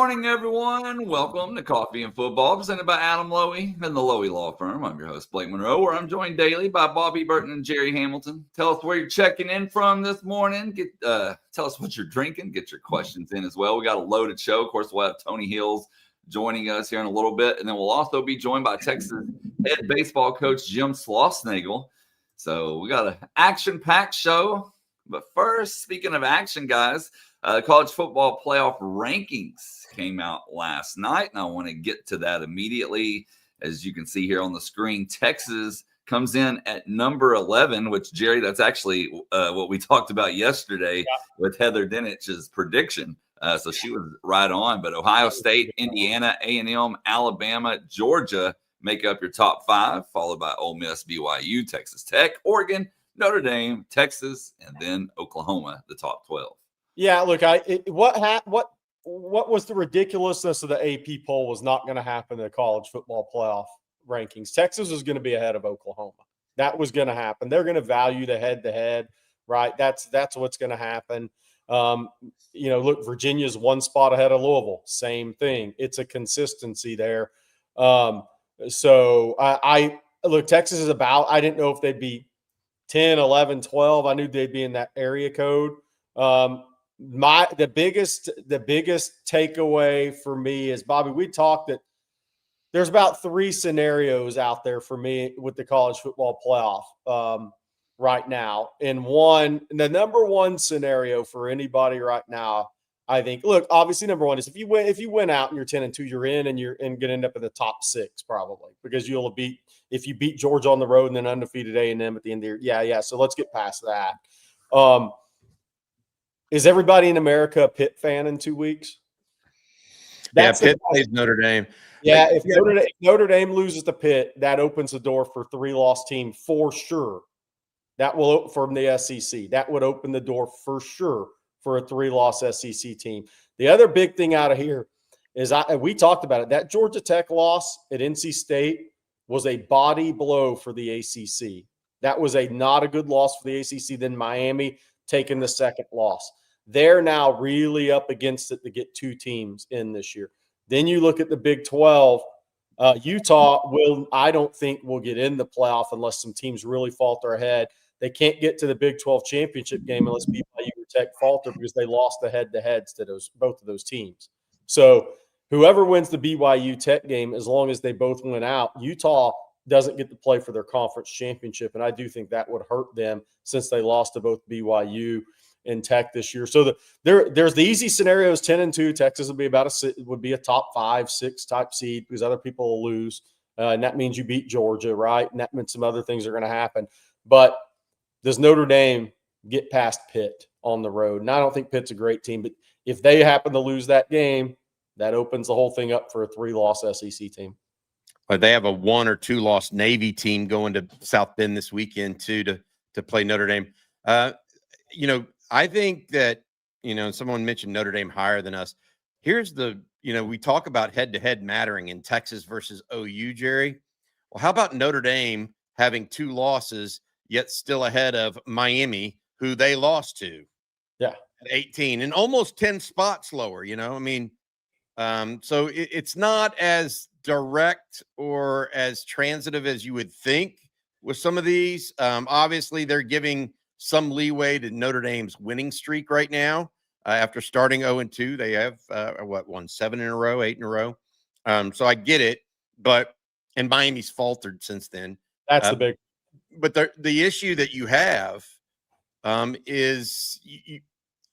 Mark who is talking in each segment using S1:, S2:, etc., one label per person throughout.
S1: morning, everyone. Welcome to Coffee and Football, presented by Adam Lowy and the Lowy Law Firm. I'm your host, Blake Monroe, where I'm joined daily by Bobby Burton and Jerry Hamilton. Tell us where you're checking in from this morning. Tell us what you're drinking. Get your questions in as well. We got a loaded show. Of course, we'll have Tony Hills joining us here in a little bit, and then we'll also be joined by Texas head baseball coach Jim Schlossnagle. So we got an action-packed show. But first, speaking of action, guys, college football playoff rankings came out last night, and I want to get to that immediately. As you can see here on the screen, Texas comes in at number 11, which, Jerry, that's actually what we talked about yesterday with Heather Denich's prediction. So she was right on. But Ohio State, Indiana, A&M, Alabama, Georgia make up your top five, followed by Ole Miss, BYU, Texas Tech, Oregon, Notre Dame, Texas, and then Oklahoma, the top 12.
S2: Yeah, look, what was the ridiculousness of the AP poll was not going to happen in the college football playoff rankings. Texas was going to be ahead of Oklahoma. That was going to happen. They're going to value the head-to-head, right? That's what's going to happen. Look, Virginia's one spot ahead of Louisville. Same thing. It's a consistency there. So I look, Texas is I didn't know if they'd be 10, 11, 12. I knew they'd be in that area code. The biggest takeaway for me is, Bobby, we talked that there's about three scenarios out there for me with the college football playoff right now. And the number one scenario for anybody right now, I think, look, obviously number one is if you win out and you're 10-2, you're in and you're going to end up in the top six probably, because if you beat Georgia on the road and then undefeated A&M at the end of the year. Yeah. So let's get past that. Is everybody in America a Pitt fan in 2 weeks?
S3: Pitt plays Notre Dame.
S2: Yeah, if Notre Dame loses to Pitt, that opens the door for 3-loss team for sure. That will open from the SEC. That would open the door for sure for a 3-loss SEC team. The other big thing out of here is we talked about it. That Georgia Tech loss at NC State was a body blow for the ACC. That was not a good loss for the ACC. Then Miami taking the second loss. They're now really up against it to get two teams in this year. Then you look at the Big 12. Utah I don't think will get in the playoff unless some teams really falter ahead. They can't get to the Big 12 championship game unless BYU or Tech falter because they lost the head-to-heads to both of those teams. So whoever wins the BYU Tech game, as long as they both win out, Utah doesn't get to play for their conference championship, and I do think that would hurt them since they lost to both BYU and Tech this year. So there's the easy scenarios: 10-2. Texas would be a top 5-6 type seed because other people will lose, and that means you beat Georgia, right? And that means some other things are going to happen. But does Notre Dame get past Pitt on the road? And I don't think Pitt's a great team, but if they happen to lose that game, that opens the whole thing up for a 3-loss SEC team.
S3: But they have a 1 or 2 loss Navy team going to South Bend this weekend too to play Notre Dame. I think that, someone mentioned Notre Dame higher than us. Here's we talk about head-to-head mattering in Texas versus OU, Jerry. Well, how about Notre Dame having 2 losses, yet still ahead of Miami, who they lost to?
S2: Yeah.
S3: At 18 and almost 10 spots lower, so it's not as direct or as transitive as you would think with some of these. Obviously, they're giving some leeway to Notre Dame's winning streak right now. After starting 0-2, they have won 7 in a row, 8 in a row. So I get it, and Miami's faltered since then.
S2: That's the big.
S3: But the issue that you have is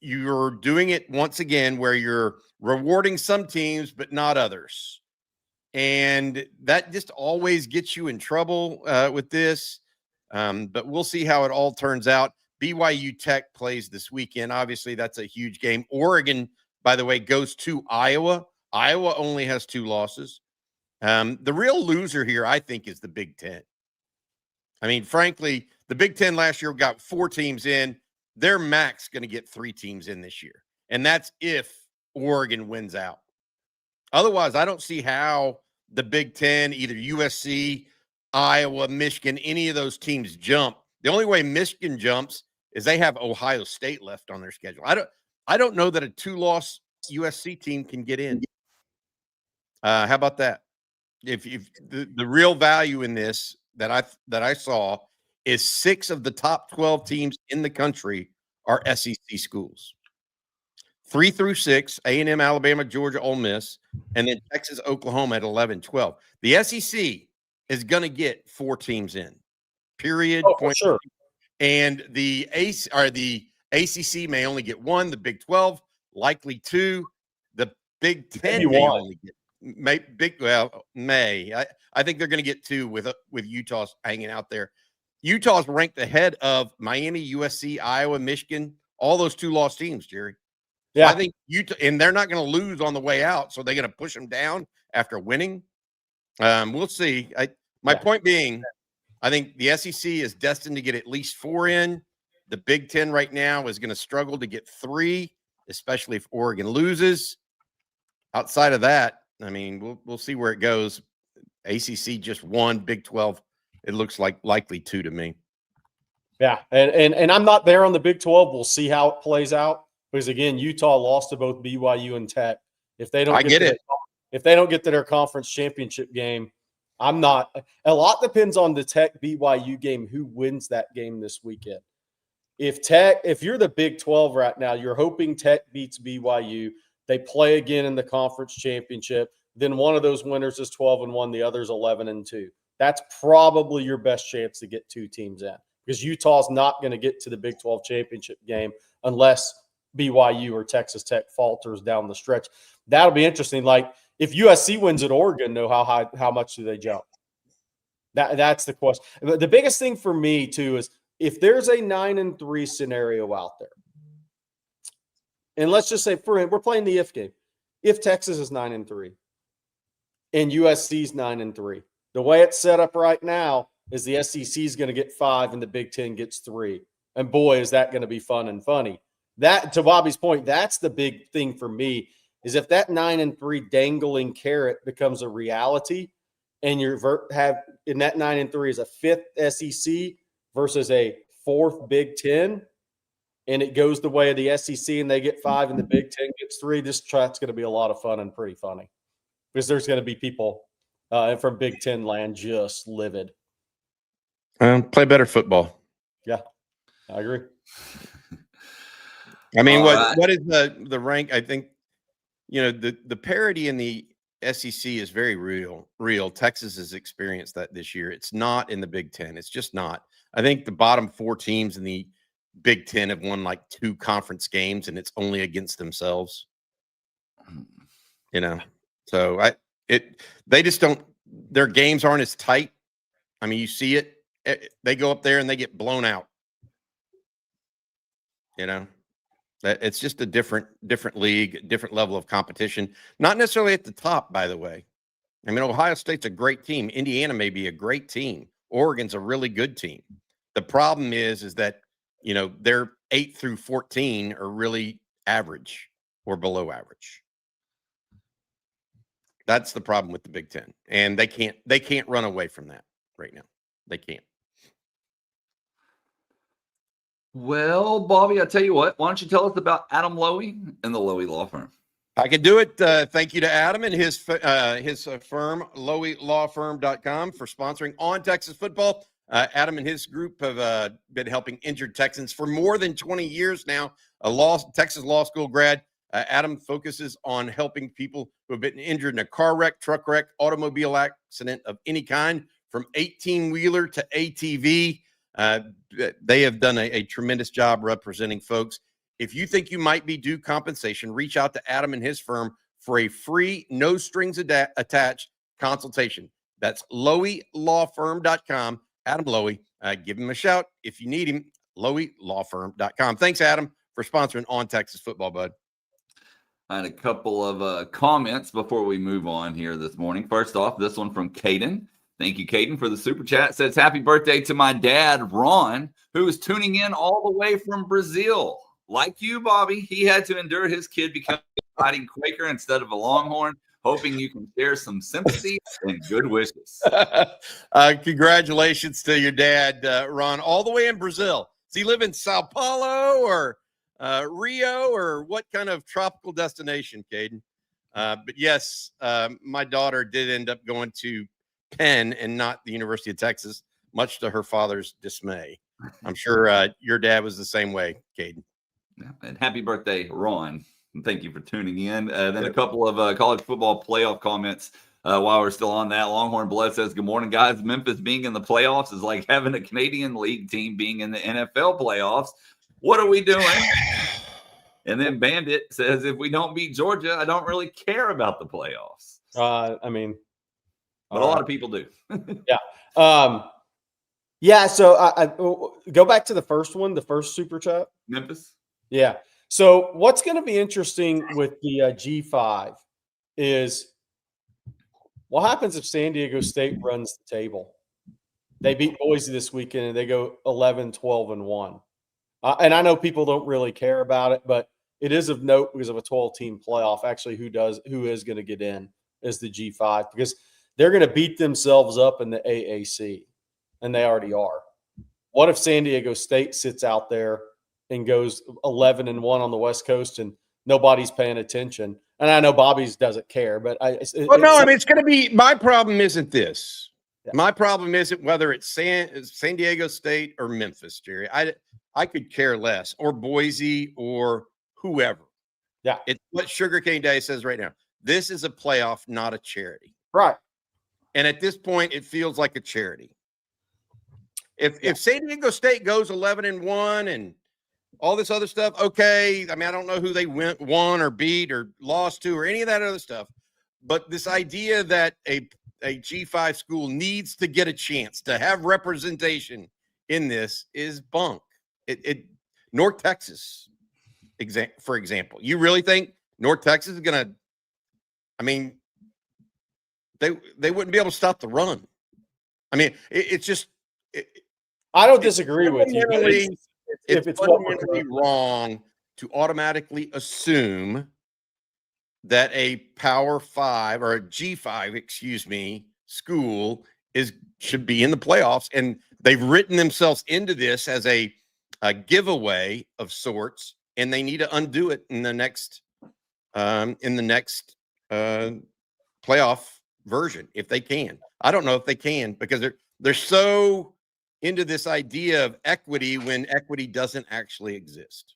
S3: you're doing it once again where you're rewarding some teams but not others, and that just always gets you in trouble with this. But we'll see how it all turns out. BYU Tech plays this weekend. Obviously, that's a huge game. Oregon, by the way, goes to Iowa. Iowa only has 2 losses. The real loser here, I think, is the Big Ten. I mean, frankly, the Big Ten last year got 4 teams in. They're max going to get 3 teams in this year. And that's if Oregon wins out. Otherwise, I don't see how the Big Ten, either USC, Iowa, Michigan, any of those teams jump. The only way Michigan jumps is they have Ohio State left on their schedule. I don't know that a 2-loss USC team can get in. How about that? If the real value in this that I saw is 6 of the top 12 teams in the country are SEC schools. 3 through 6, A&M, Alabama, Georgia, Ole Miss, and then Texas, Oklahoma at 11, 12. The SEC is going to get 4 teams in. Period.
S2: Oh, for sure.
S3: And the ACC may only get 1, the Big 12 likely 2, the Big 10 may only get I think they're going to get 2 with Utah's hanging out there. Utah's ranked ahead of Miami, USC, Iowa, Michigan, all those 2-loss teams, Jerry. Yeah, so I think Utah, and they're not going to lose on the way out, so they're going to push them down after winning. We'll see. My point being, I think the SEC is destined to get at least 4 in. The Big 10 right now is going to struggle to get 3, especially if Oregon loses. Outside of that, I mean, we'll see where it goes. ACC just 1, Big 12, it looks like likely 2 to me.
S2: Yeah, and I'm not there on the Big 12. We'll see how it plays out. Because again, Utah lost to both BYU and Tech. If they don't if they don't get to their conference championship game, I'm not. A lot depends on the Tech BYU game, who wins that game this weekend. If you're the Big 12 right now, you're hoping Tech beats BYU. They play again in the conference championship. Then one of those winners is 12-1, the other's 11-2. That's probably your best chance to get 2 teams in, because Utah's not going to get to the Big 12 championship game unless BYU or Texas Tech falters down the stretch. That'll be interesting. Like if USC wins at Oregon, how much do they jump? That's the question. The biggest thing for me too is if there's a 9-3 scenario out there, and let's just say we're playing the if game. If Texas is 9-3 and USC's 9-3, the way it's set up right now is the SEC is going to get 5 and the Big 10 gets 3. And boy, is that going to be fun and funny. That, to Bobby's point, that's the big thing for me, is if that 9-3 dangling carrot becomes a reality, and you have in that 9-3 is a 5th SEC versus a 4th Big 10, and it goes the way of the SEC and they get 5 and the Big 10 gets 3, this track's going to be a lot of fun and pretty funny, because there's going to be people from Big 10 land just livid.
S3: Play better football.
S2: Yeah, I agree.
S3: I mean, what is the rank? I think, the parity in the SEC is very real. Texas has experienced that this year. It's not in the Big 10. It's just not. I think the bottom 4 teams in the Big 10 have won like 2 conference games, and it's only against themselves. So they just don't. Their games aren't as tight. I mean, you see it. They go up there and they get blown out. It's just a different league, different level of competition. Not necessarily at the top, by the way. I mean, Ohio State's a great team. Indiana may be a great team. Oregon's a really good team. The problem is that, their 8 through 14 are really average or below average. That's the problem with the Big 10. And they can't run away from that right now. They can't.
S1: Well, Bobby, I tell you what, why don't you tell us about Adam Lowy and the Lowy Law Firm?
S3: I can do it. Thank you to Adam and his firm, LowyLawFirm.com, for sponsoring On Texas Football. Adam and his group have been helping injured Texans for more than 20 years now. Texas Law School grad. Adam focuses on helping people who have been injured in a car wreck, truck wreck, automobile accident of any kind, from 18-wheeler to ATV. They have done a tremendous job representing folks. If you think you might be due compensation, reach out to Adam and his firm for a free, no strings attached consultation. That's LowyLawFirm.com. Adam Lowy. Give him a shout if you need him. LowyLawFirm.com. Thanks, Adam, for sponsoring On Texas Football, bud.
S1: I had a couple of comments before we move on here this morning. First off, this one from Caden. Thank you, Caden, for the super chat. It says, happy birthday to my dad, Ron, who is tuning in all the way from Brazil. Like you, Bobby, he had to endure his kid becoming a fighting Quaker instead of a Longhorn. Hoping you can share some sympathy and good wishes.
S3: Congratulations to your dad, Ron, all the way in Brazil. Does he live in Sao Paulo or Rio, or what kind of tropical destination, Caden? But yes, my daughter did end up going to Penn and not the University of Texas, much to her father's dismay. I'm sure your dad was the same way, Caden.
S1: Yeah, and happy birthday, Ron. And thank you for tuning in. Then a couple of college football playoff comments while we're still on that. Longhorn Blood says, good morning, guys. Memphis being in the playoffs is like having a Canadian League team being in the NFL playoffs. What are we doing? And then Bandit says, if we don't beat Georgia, I don't really care about the playoffs.
S2: I mean,
S1: but a lot of people do.
S2: Yeah. Yeah. So I go back to the first one, the first super chat.
S1: Memphis.
S2: Yeah. So what's going to be interesting with the G5 is what happens if San Diego State runs the table? They beat Boise this weekend and they go 11, 12, and 1. And I know people don't really care about it, but it is of note because of a 12-team playoff. Actually, who is going to get in is the G5 because they're going to beat themselves up in the AAC, and they already are. What if San Diego State sits out there and goes 11 and 1 on the West Coast and nobody's paying attention? And I know Bobby's doesn't care, but
S3: it's going to be. My problem isn't this. Yeah. My problem isn't whether it's San Diego State or Memphis, Jerry. I could care less, or Boise or whoever.
S2: Yeah,
S3: it's what Sugarcane Day says right now. This is a playoff, not a charity.
S2: Right.
S3: And at this point, it feels like a charity. If San Diego State goes 11 and 1 and all this other stuff, okay. I mean, I don't know who they won or beat or lost to or any of that other stuff. But this idea that a G5 school needs to get a chance to have representation in this is bunk. North Texas, for example, you really think North Texas is going to? I mean, they wouldn't be able to stop the run. I mean, it's just.
S2: I don't disagree with you.
S3: It's fundamentally wrong to automatically assume that a Power 5 or a G5, excuse me, school should be in the playoffs, and they've written themselves into this as a giveaway of sorts, and they need to undo it in the next playoff version if they can. I don't know if they can because they're so into this idea of equity when equity doesn't actually exist.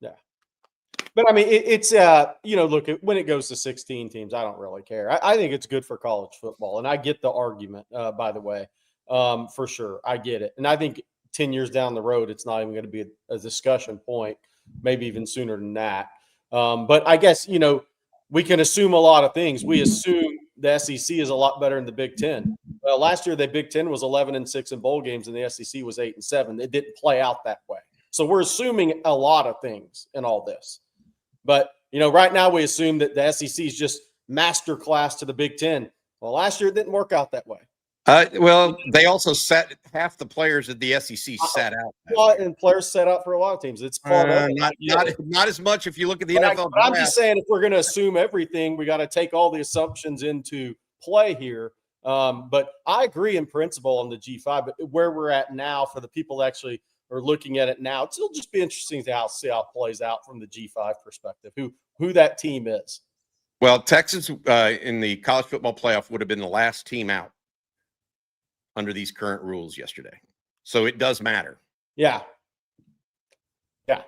S2: Yeah. But I mean, it's look, when it goes to 16 teams, I don't really care. I think it's good for college football. And I get the argument, by the way, for sure. I get it. And I think 10 years down the road, it's not even going to be a discussion point, maybe even sooner than that. But I guess, we can assume a lot of things. We assume the SEC is a lot better than the Big Ten. Well, last year, the Big Ten was 11-6 in bowl games, and the SEC was 8-7. It didn't play out that way. So we're assuming a lot of things in all this. But, right now we assume that the SEC is just master class to the Big Ten. Well, last year it didn't work out that way.
S3: Well, they also sat half the players at the SEC sat out.
S2: And players sat out for a lot of teams. It's part of it.
S3: Not as much if you look at the NFL.
S2: But I'm just saying, if we're going to assume everything, we got to take all the assumptions into play here. But I agree in principle on the G5. But where we're at now, for the people that actually are looking at it now, it'll just be interesting to see how it plays out from the G5 perspective, who that team is.
S3: Well, Texas in the college football playoff would have been the last team out under these current rules yesterday. So it does matter.
S2: Yeah. Yeah.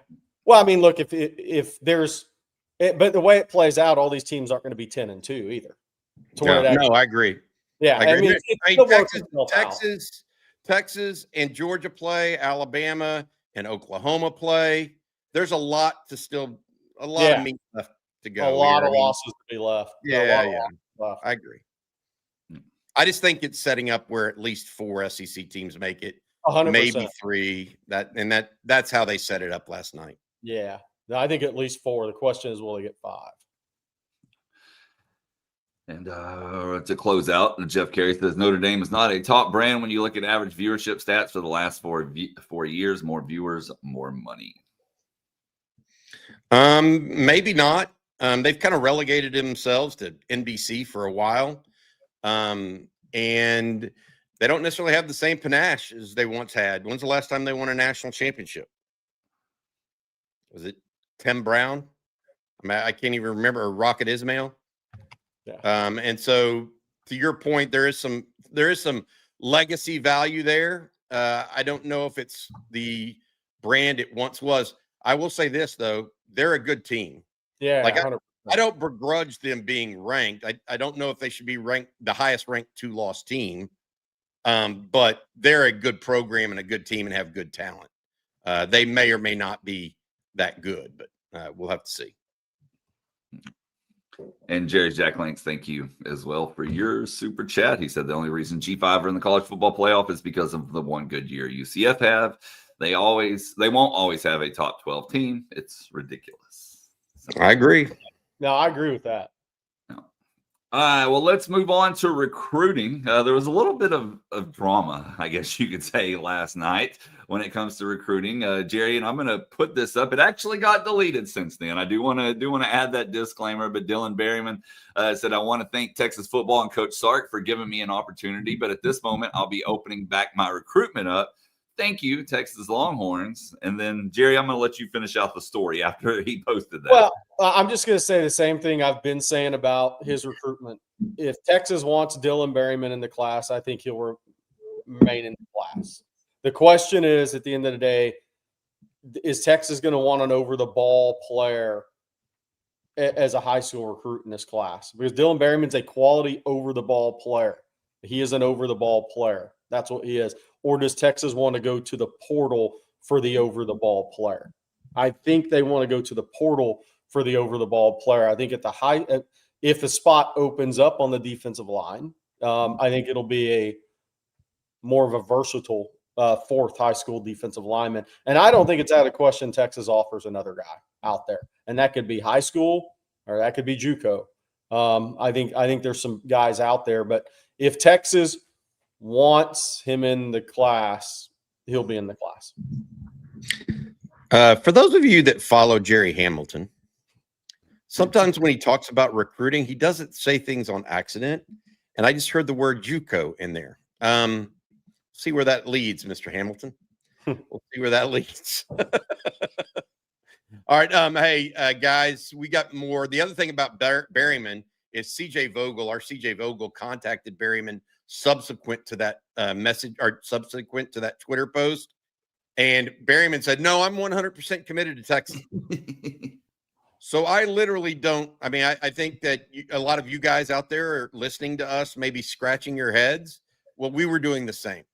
S2: Well, I mean, look, if there's but the way it plays out, all these teams aren't going to be 10-2 either.
S3: No, I agree.
S2: Yeah.
S3: I agree. I mean, Texas and Georgia play, Alabama and Oklahoma play. There's a lot of meat left to go.
S2: A lot of losses to be left.
S3: Yeah. I agree. I just think it's setting up where at least 4 SEC teams make it,
S2: 100%.
S3: Maybe 3. That's how they set it up last night.
S2: Yeah, no, I think at least 4. The question is, will they get 5?
S1: And to close out, Jeff Carey says Notre Dame is not a top brand when you look at average viewership stats for the last 4 years. More viewers, more money.
S3: Maybe not. They've kind of relegated themselves to NBC for a while. And they don't necessarily have the same panache as they once had. When's the last time they won a national championship? Was it Tim Brown? I mean, I can't even remember. Rocket Ismail.
S2: Yeah.
S3: And so to your point, there is some legacy value there. I don't know if it's the brand it once was. I will say this though, they're a good team.
S2: Yeah.
S3: Like
S2: 100%.
S3: I don't begrudge them being ranked. I don't know if they should be ranked the highest ranked 2-loss team. But they're a good program and a good team and have good talent. They may or may not be that good, but we'll have to see.
S1: And Jerry Jack Links, thank you as well for your super chat. He said the only reason G5 are in the college football playoff is because of the one good year UCF have. They won't always have a top 12 team. It's ridiculous. So,
S3: I agree.
S2: No, I agree with that.
S1: All right, well, let's move on to recruiting. There was a little bit of drama, I guess you could say, last night when it comes to recruiting. Jerry, and I'm going to put this up. It actually got deleted since then. I do want to add that disclaimer, but Dylan Berryman said, I want to thank Texas football and Coach Sark for giving me an opportunity, but at this moment, I'll be opening back my recruitment up. Thank you, Texas Longhorns. And then, Jerry, I'm going to let you finish out the story after he posted that.
S2: Well, I'm just going to say the same thing I've been saying about his recruitment. If Texas wants Dylan Berryman in the class, I think he'll remain in the class. The question is, at the end of the day, is Texas going to want an over-the-ball player as a high school recruit in this class? Because Dylan Berryman's a quality over-the-ball player. He is an over-the-ball player. That's what he is. Or does Texas want to go to the portal for the over-the-ball player? I think they want to go to the portal for the over-the-ball player. I think if a spot opens up on the defensive line, I think it'll be more of a versatile fourth high school defensive lineman. And I don't think it's out of question Texas offers another guy out there. And that could be high school or that could be JUCO. I think there's some guys out there. But if Texas wants him in the class, he'll be in the class.
S3: For those of you that follow Jerry Hamilton, sometimes when he talks about recruiting, he doesn't say things on accident. And I just heard the word JUCO in there. See where that leads, Mr. Hamilton. We'll see where that leads. All right. Hey, guys, we got more. The other thing about Berryman is CJ Vogel. Our CJ Vogel contacted Berryman subsequent to that message or subsequent to that Twitter post. And Berryman said, no, I'm 100% committed to Texas. So I literally don't. I mean, I think that a lot of you guys out there are listening to us, maybe scratching your heads. Well, we were doing the same.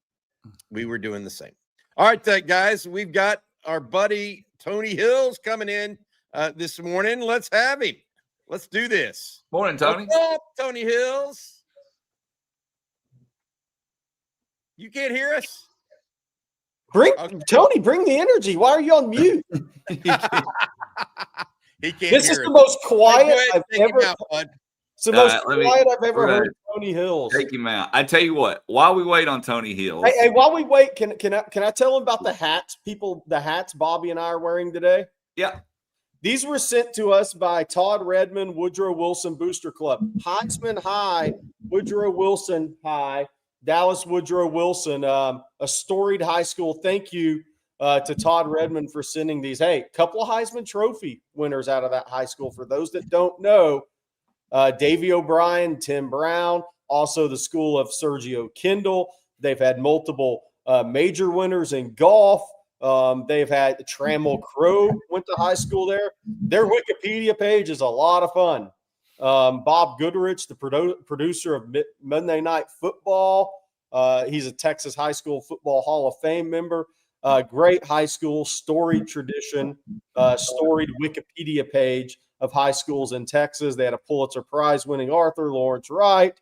S3: All right, guys, we've got our buddy Tony Hills coming in this morning. Let's have him. Let's do this.
S1: Morning, Tony.
S3: What's up, Tony Hills? You can't hear us?
S2: Tony, bring the energy. Why are you on mute?
S3: He can't
S2: This
S3: hear
S2: is
S3: us.
S2: the most quiet I've ever. It's the most quiet I've ever heard Tony Hills.
S1: Take him out. I tell you what. While we wait on Tony Hills,
S2: Hey, while we wait, can I tell him about the hats? The hats Bobby and I are wearing today.
S1: Yeah.
S2: These were sent to us by Todd Redmond, Woodrow Wilson Booster Club. Heisman High, Woodrow Wilson High, Dallas Woodrow Wilson, a storied high school. Thank you to Todd Redmond for sending these. Hey, a couple of Heisman Trophy winners out of that high school. For those that don't know, Davey O'Brien, Tim Brown, also the school of Sergio Kendall. They've had multiple major winners in golf. They've had Trammell Crow went to high school there. Their Wikipedia page is a lot of fun. Bob Goodrich, the producer of Monday Night Football. He's a Texas High School Football Hall of Fame member. Great high school, storied tradition, storied Wikipedia page of high schools in Texas. They had a Pulitzer Prize winning author, Lawrence Wright.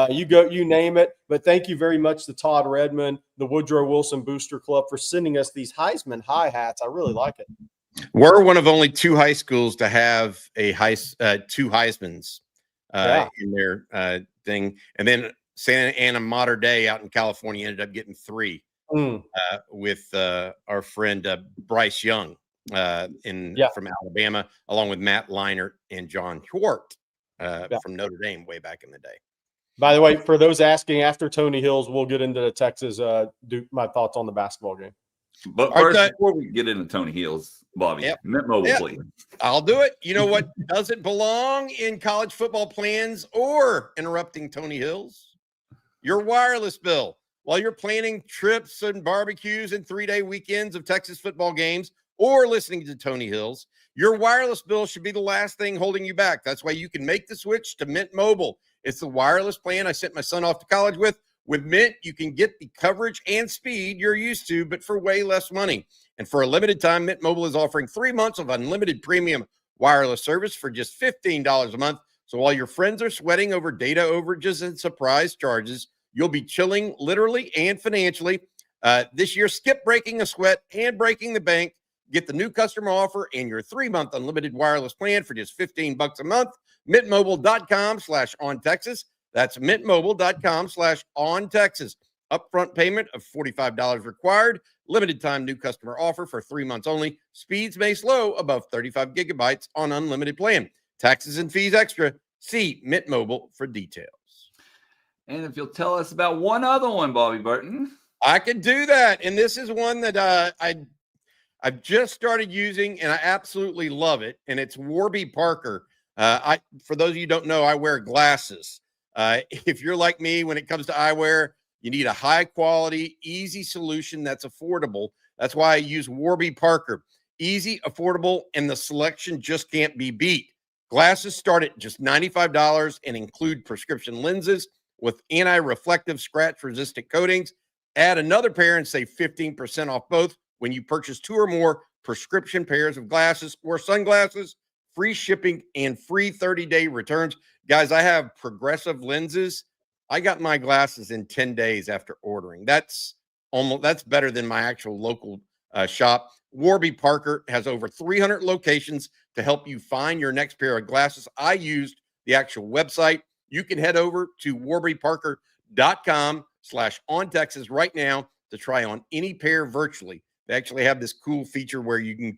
S2: You name it. But thank you very much to Todd Redmond, the Woodrow Wilson Booster Club, for sending us these Heisman High hats. I really like it.
S3: We're one of only two high schools to have a two Heismans in their thing. And then Santa Ana Mater Dei out in California ended up getting three with our friend Bryce Young from Alabama, along with Matt Leinart and John Hort from Notre Dame way back in the day.
S2: By the way, for those asking, after Tony Hills, we'll get into the Texas my thoughts on the basketball game.
S1: But
S3: All right,
S1: first, before we get into Tony Hills, Bobby,
S3: Yep.
S1: Mint Mobile,
S3: Yep.
S1: please.
S3: I'll do it. You know what doesn't belong in college football plans or interrupting Tony Hills? Your wireless bill. While you're planning trips and barbecues and 3-day weekends of Texas football games or listening to Tony Hills, your wireless bill should be the last thing holding you back. That's why you can make the switch to Mint Mobile. It's the wireless plan I sent my son off to college with. With Mint, you can get the coverage and speed you're used to, but for way less money. And for a limited time, Mint Mobile is offering 3 months of unlimited premium wireless service for just $15 a month. So while your friends are sweating over data overages and surprise charges, you'll be chilling literally and financially. This year, skip breaking a sweat and breaking the bank. Get the new customer offer and your 3-month unlimited wireless plan for just $15 a month. MintMobile.com/OnTexas. That's MintMobile.com/OnTexas. Upfront payment of $45 required. Limited time new customer offer for 3 months only. Speeds may slow above 35 gigabytes on unlimited plan. Taxes and fees extra. See Mint Mobile for details.
S1: And if you'll tell us about one other one, Bobby Burton.
S3: I can do that. And this is one that I've just started using, and I absolutely love it. And it's Warby Parker. For those of you who don't know, I wear glasses. If you're like me, when it comes to eyewear, you need a high quality, easy solution that's affordable. That's why I use Warby Parker. Easy, affordable, and the selection just can't be beat. Glasses start at just $95 and include prescription lenses with anti-reflective, scratch-resistant coatings. Add another pair and save 15% off both when you purchase 2 or more prescription pairs of glasses or sunglasses. Free shipping and free 30-day returns. Guys, I have progressive lenses. I got my glasses in 10 days after ordering. That's better than my actual local shop. Warby Parker has over 300 locations to help you find your next pair of glasses. I used the actual website. You can head over to warbyparker.com/OnTexas right now to try on any pair virtually. They actually have this cool feature where you can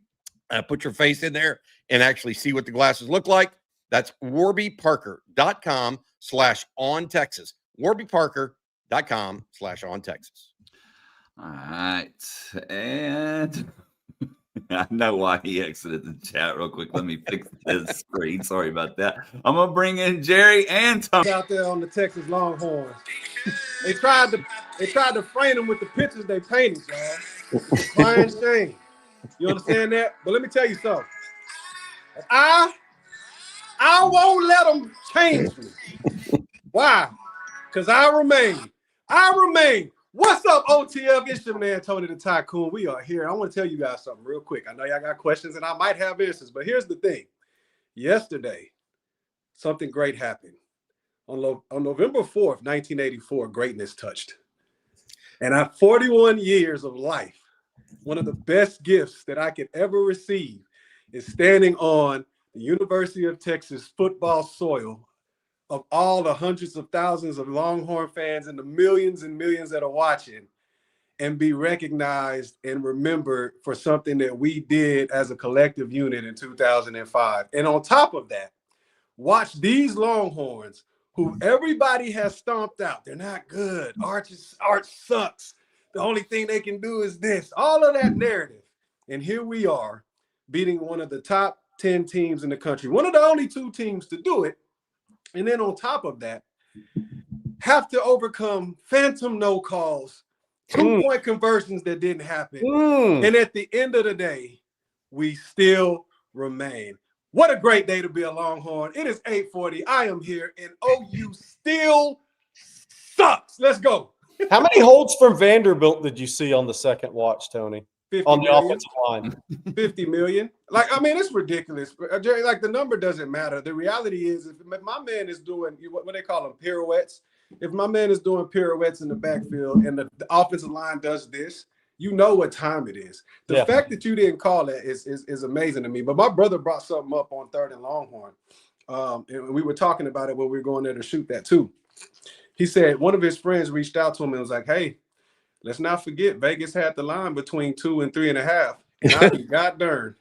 S3: put your face in there and actually see what the glasses look like. That's warbyparker.com/OnTexas. warbyparker.com/OnTexas.
S1: All right. And I know why he exited the chat real quick. Let me fix this screen. Sorry about that. I'm going to bring in Jerry and Tom.
S4: Out there on the Texas Longhorns. They tried to frame them with the pictures they painted, y'all. It's a crying shame. You understand that? But let me tell you something. I won't let them change me. Why? Because I remain. What's up, OTF? It's your man, Tony the Tycoon. We are here. I want to tell you guys something real quick. I know y'all got questions, and I might have answers, but here's the thing. Yesterday, something great happened. On November 4th, 1984, greatness touched. And I 41 years of life, one of the best gifts that I could ever receive is standing on the University of Texas football soil of all the hundreds of thousands of Longhorn fans and the millions and millions that are watching, and be recognized and remembered for something that we did as a collective unit in 2005. And on top of that, watch these Longhorns, who everybody has stomped out. They're not good. Arch sucks. The only thing they can do is this. All of that narrative. And here we are, beating one of the top 10 teams in the country, one of the only 2 teams to do it. And then on top of that, have to overcome phantom no calls, 2-point conversions that didn't happen. And at the end of the day, we still remain. What a great day to be a Longhorn. It is 8:40. I am here, and OU still sucks. Let's go.
S2: How many holds from Vanderbilt did you see on the second watch, Tony?
S4: 50
S2: on the
S4: million.
S2: offensive line.
S4: 50 million. Like, I mean, it's ridiculous. Jerry, like, the number doesn't matter. The reality is, if my man is doing what they call them, pirouettes, if my man is doing pirouettes in the backfield and the offensive line does this, you know what time it is. The fact that you didn't call that is amazing to me. But my brother brought something up on 3rd and Longhorn. And we were talking about it when we were going there to shoot that too. He said one of his friends reached out to him and was like, hey, let's not forget Vegas had the line between 2 and 3.5. And I'll be god darn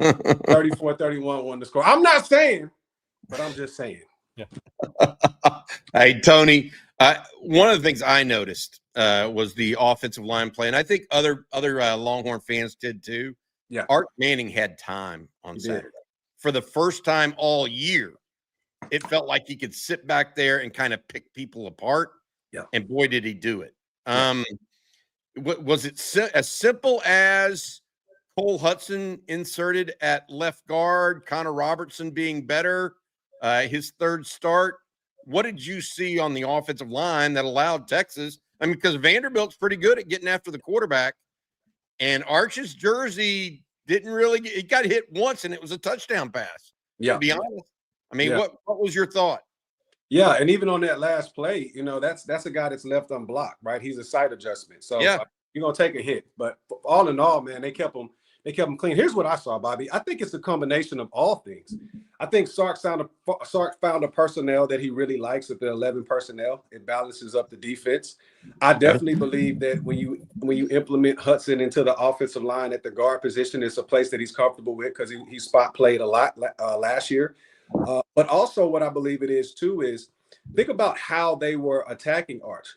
S4: 34-31 won the score. I'm not saying, but I'm just saying.
S3: Yeah. Hey, Tony, one of the things I noticed was the offensive line play, and I think other Longhorn fans did too.
S4: Yeah.
S3: Art Manning had time on Saturday for the first time all year. It felt like he could sit back there and kind of pick people apart.
S4: Yeah.
S3: And boy, did he do it. Was it as simple as Cole Hudson inserted at left guard, Connor Robertson being better, his third start? What did you see on the offensive line that allowed Texas? I mean, because Vanderbilt's pretty good at getting after the quarterback, and Arch's jersey didn't really – it got hit once, and it was a touchdown pass, to be honest. I mean, what was your thought?
S4: Yeah, and even on that last play, you know, that's a guy that's left unblocked, right? He's a side adjustment. So you're going to take a hit. But all in all, man, they kept him clean. Here's what I saw, Bobby. I think it's a combination of all things. I think Sark found a personnel that he really likes with the 11 personnel. It balances up the defense. I definitely believe that when you implement Hudson into the offensive line at the guard position, it's a place that he's comfortable with because he spot played a lot last year. But also what I believe it is too is think about how they were attacking Arch.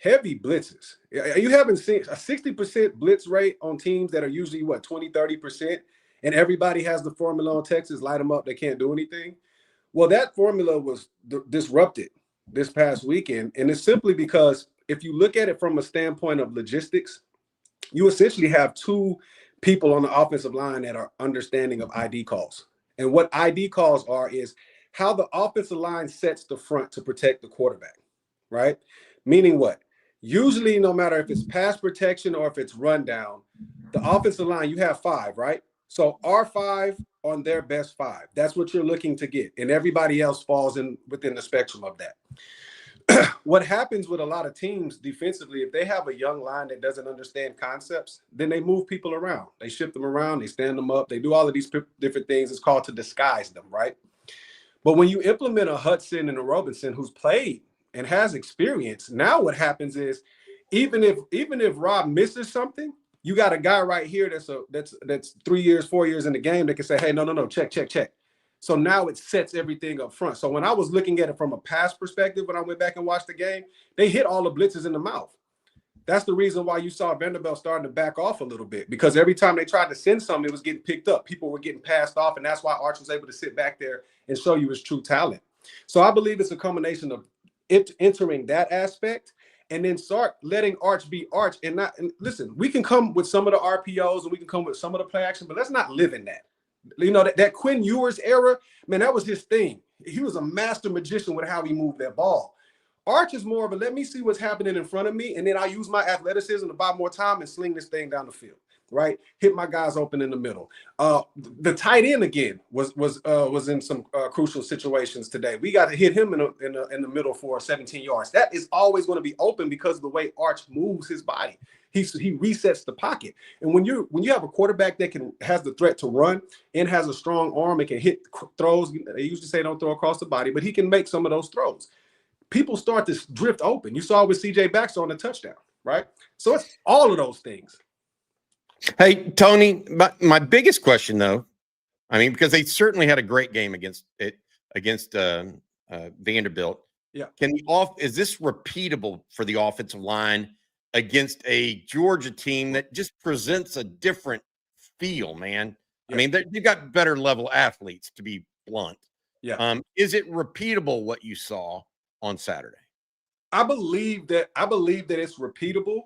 S4: Heavy blitzes. You haven't seen a 60% blitz rate on teams that are usually 20, 30%, and everybody has the formula on Texas, light them up, they can't do anything. Well, that formula was disrupted this past weekend, and it's simply because if you look at it from a standpoint of logistics, you essentially have two people on the offensive line that are understanding of ID calls. And what ID calls are is how the offensive line sets the front to protect the quarterback, right? Meaning what? Usually, no matter if it's pass protection or if it's run down, the offensive line, you have 5, right? So R5 on their best 5. That's what you're looking to get. And everybody else falls within the spectrum of that. What happens with a lot of teams defensively, if they have a young line that doesn't understand concepts, then they move people around. They shift them around. They stand them up. They do all of these different things. It's called to disguise them, right? But when you implement a Hudson and a Robinson who's played and has experience, now what happens is even if Rob misses something, you got a guy right here that's 3 years, 4 years in the game that can say, hey, no, check. So now it sets everything up front. So when I was looking at it from a pass perspective, when I went back and watched the game, they hit all the blitzes in the mouth. That's the reason why you saw Vanderbilt starting to back off a little bit, because every time they tried to send something, it was getting picked up. People were getting passed off, and that's why Arch was able to sit back there and show you his true talent. So I believe it's a combination of it entering that aspect and then Sark letting Arch be Arch. And listen, we can come with some of the RPOs and we can come with some of the play action, but let's not live in that. You know, that Quinn Ewers era, man, that was his thing. He was a master magician with how he moved that ball. Arch is more of a let me see what's happening in front of me, and then I use my athleticism to buy more time and sling this thing down the field, right? Hit my guys open in the middle. The tight end again was in some crucial situations today. We got to hit him in the middle for 17 yards. That is always going to be open because of the way Arch moves his body. He resets the pocket. And when you have a quarterback that has the threat to run and has a strong arm and can hit throws, they usually say don't throw across the body, but he can make some of those throws. People start to drift open. You saw with CJ Baxter on the touchdown, right? So it's all of those things.
S3: Hey, Tony, my biggest question, though, I mean, because they certainly had a great game against Vanderbilt.
S4: Yeah.
S3: Is this repeatable for the offensive line against a Georgia team that just presents a different feel, man? Yeah. I mean, they've got better level athletes, to be blunt.
S4: Yeah.
S3: Is it repeatable what you saw on Saturday?
S4: I believe that it's repeatable,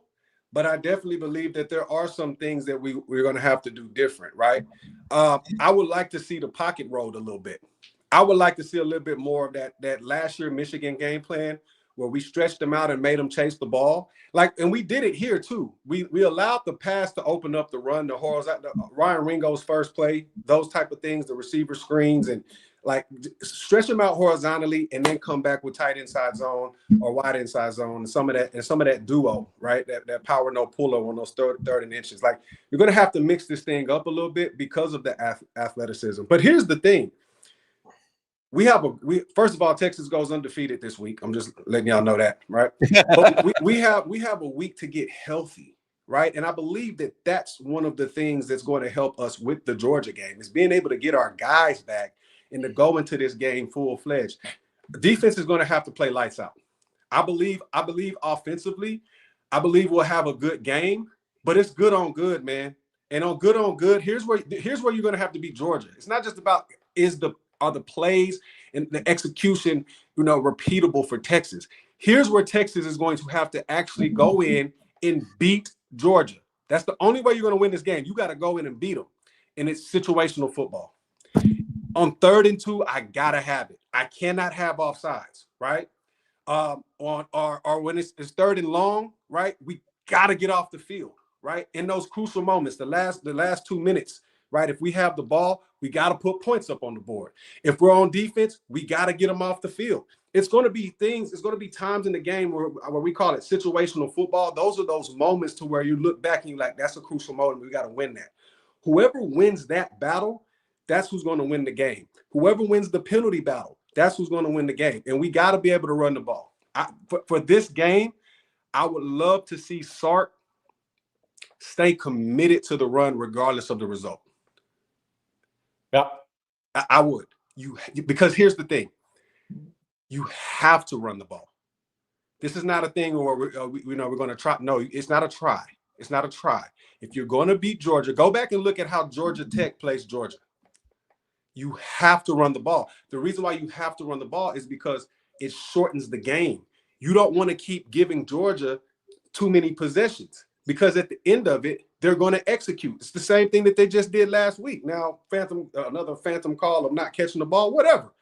S4: but I definitely believe that there are some things that we're going to have to do different, right? I would like to see the pocket rolled a little bit. I would like to see a little bit more of that last year Michigan game plan where we stretched them out and made them chase the ball. And we did it here too. We allowed the pass to open up the run, the horizontal, Ryan Ringo's first play, those type of things, the receiver screens, and stretch them out horizontally and then come back with tight inside zone or wide inside zone and some of that duo, right? That power no puller on those third and inches. You're going to have to mix this thing up a little bit because of the athleticism. But here's the thing. First of all, Texas goes undefeated this week. I'm just letting y'all know that, right? But we have a week to get healthy, right? And I believe that that's one of the things that's going to help us with the Georgia game is being able to get our guys back and to go into this game full-fledged. Defense is going to have to play lights out. I believe offensively, I believe we'll have a good game, but it's good on good, man. And on good, here's where you're going to have to beat Georgia. It's not just about are the plays and the execution, repeatable for Texas. Here's where Texas is going to have to actually go in and beat Georgia. That's the only way you're going to win this game. You got to go in and beat them. And it's situational football. On 3rd and 2, I gotta have it. I cannot have offsides, right? Or when it's 3rd and long, right? We gotta get off the field, right? In those crucial moments, the last 2 minutes, right? If we have the ball, we gotta put points up on the board. If we're on defense, we gotta get them off the field. It's going to be times in the game where we call it situational football. Those are those moments to where you look back and you're like, that's a crucial moment. We got to win that. Whoever wins that battle, that's who's going to win the game. Whoever wins the penalty battle, that's who's going to win the game. And we got to be able to run the ball. For this game, I would love to see Sark stay committed to the run regardless of the result.
S2: Yeah,
S4: I would. Because here's the thing. You have to run the ball. This is not a thing where we're going to try. No, it's not a try. It's not a try. If you're going to beat Georgia, go back and look at how Georgia Tech plays Georgia. You have to run the ball. The reason why you have to run the ball is because it shortens the game. You don't want to keep giving Georgia too many possessions because at the end of it, they're going to execute. It's the same thing that they just did last week. Now, another phantom call of not catching the ball, whatever.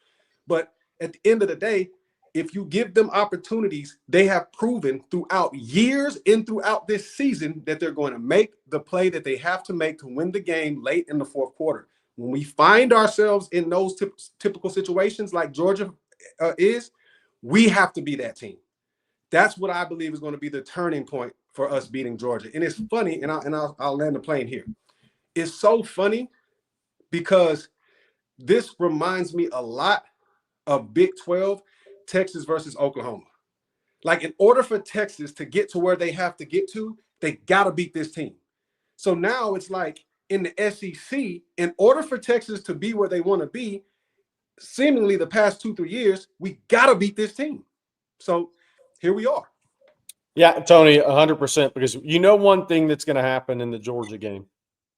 S4: But at the end of the day, if you give them opportunities, they have proven throughout years and throughout this season that they're going to make the play that they have to make to win the game late in the 4th quarter. When we find ourselves in those typical situations like Georgia is, we have to be that team. That's what I believe is going to be the turning point for us beating Georgia. And it's funny, and I'll land the plane here. It's so funny because this reminds me a lot of Big 12, Texas versus Oklahoma. Like, in order for Texas to get to where they have to get to, they got to beat this team. So now it's like in the SEC, in order for Texas to be where they want to be, seemingly the past 2-3 years, we got to beat this team. So here we are.
S2: Yeah, Tony, 100%. Because one thing that's going to happen in the Georgia game.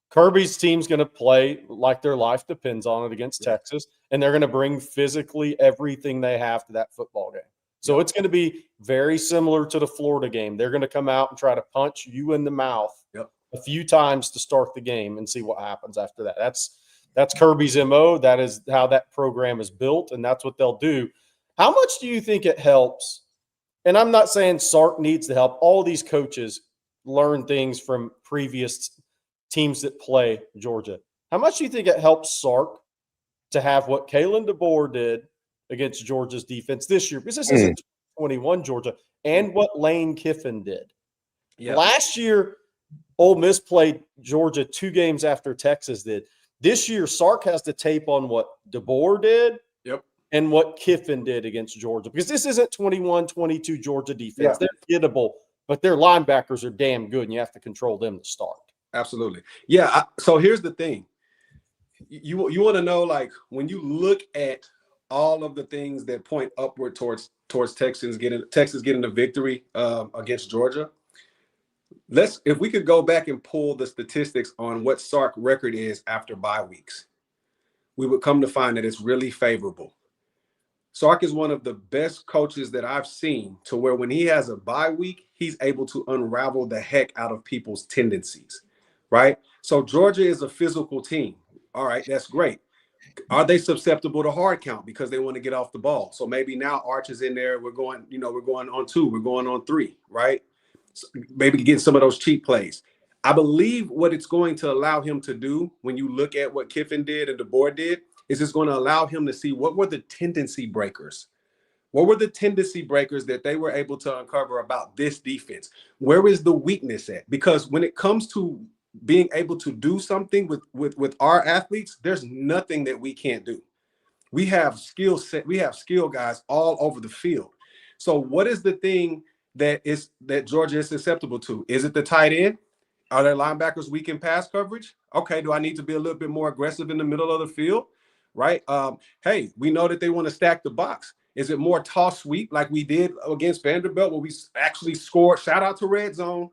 S2: Kirby's team's going to play like their life depends on it against Texas, and they're going to bring physically everything they have to that football game. So it's going to be very similar to the Florida game. They're going to come out and try to punch you in the mouth a few times to start the game and see what happens after that. That's Kirby's MO. That is how that program is built, and that's what they'll do. How much do you think it helps? And I'm not saying Sark needs to help. All these coaches learn things from previous teams that play Georgia. How much do you think it helps Sark to have what Kalen DeBoer did against Georgia's defense this year? Because this isn't 21 Georgia, and what Lane Kiffin did. Yeah. Last year, Ole Miss played Georgia 2 games after Texas did. This year, Sark has the tape on what DeBoer did and what Kiffin did against Georgia. Because this isn't 21-22 Georgia defense. They're gettable, but their linebackers are damn good, and you have to control them to start.
S4: Absolutely. Yeah. So here's the thing. You want to know, like, when you look at all of the things that point upward towards Texas getting the victory against Georgia, if we could go back and pull the statistics on what Sark record is after bye weeks, we would come to find that it's really favorable. Sark is one of the best coaches that I've seen to where when he has a bye week, he's able to unravel the heck out of people's tendencies. Right? So Georgia is a physical team. All right, that's great. Are they susceptible to hard count because they want to get off the ball? So maybe now Arch is in there. We're going on 2. We're going on 3, right? So maybe get some of those cheap plays. I believe what it's going to allow him to do when you look at what Kiffin did and DeBoer did is it's going to allow him to see what were the tendency breakers. What were the tendency breakers that they were able to uncover about this defense? Where is the weakness at? Because when it comes to being able to do something with our athletes, there's nothing that we can't do. We have skill guys all over the field. So what is the thing that Georgia is susceptible to? Is it the tight end? Are their linebackers weak in pass coverage? Okay, do I need to be a little bit more aggressive in the middle of the field? Right? Hey, we know that they want to stack the box. Is it more toss sweep like we did against Vanderbilt where we actually scored? Shout out to Red Zone.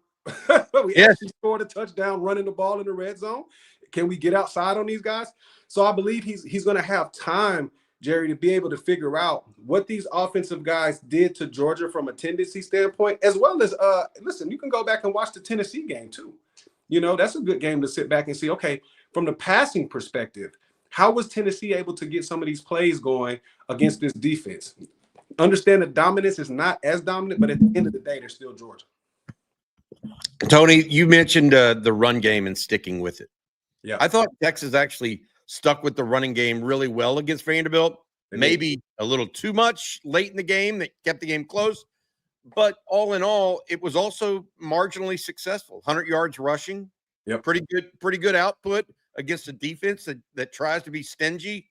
S4: We actually scored a touchdown running the ball in the red zone. Can we get outside on these guys? So I believe he's going to have time, Jerry, to be able to figure out what these offensive guys did to Georgia from a tendency standpoint, as well as, listen, you can go back and watch the Tennessee game too. You know, that's a good game to sit back and see, okay, from the passing perspective, how was Tennessee able to get some of these plays going against this defense? Understand the dominance is not as dominant, but at the end of the day, they're still Georgia.
S3: Tony, you mentioned the run game and sticking with it.
S4: Yeah,
S3: I thought Texas actually stuck with the running game really well against Vanderbilt. Maybe a little too much late in the game that kept the game close. But all in all, it was also marginally successful. 100 yards rushing.
S4: Yep.
S3: Pretty good output against a defense that tries to be stingy.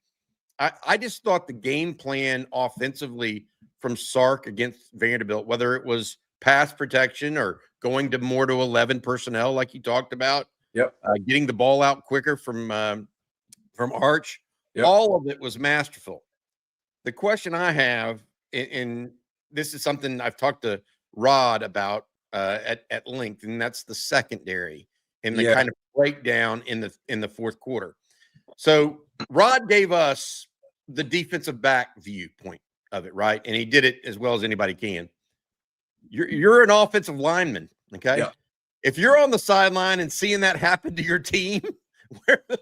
S3: I just thought the game plan offensively from Sark against Vanderbilt, whether it was pass protection or going to more to 11 personnel like you talked about, getting the ball out quicker from Arch, all of it was masterful. The question I have, and this is something I've talked to Rod about at length, and that's the secondary and the kind of breakdown in the fourth quarter. So Rod gave us the defensive back viewpoint of it, right? And he did it as well as anybody can. You're an offensive lineman, okay? Yeah. If you're on the sideline and seeing that happen to your team,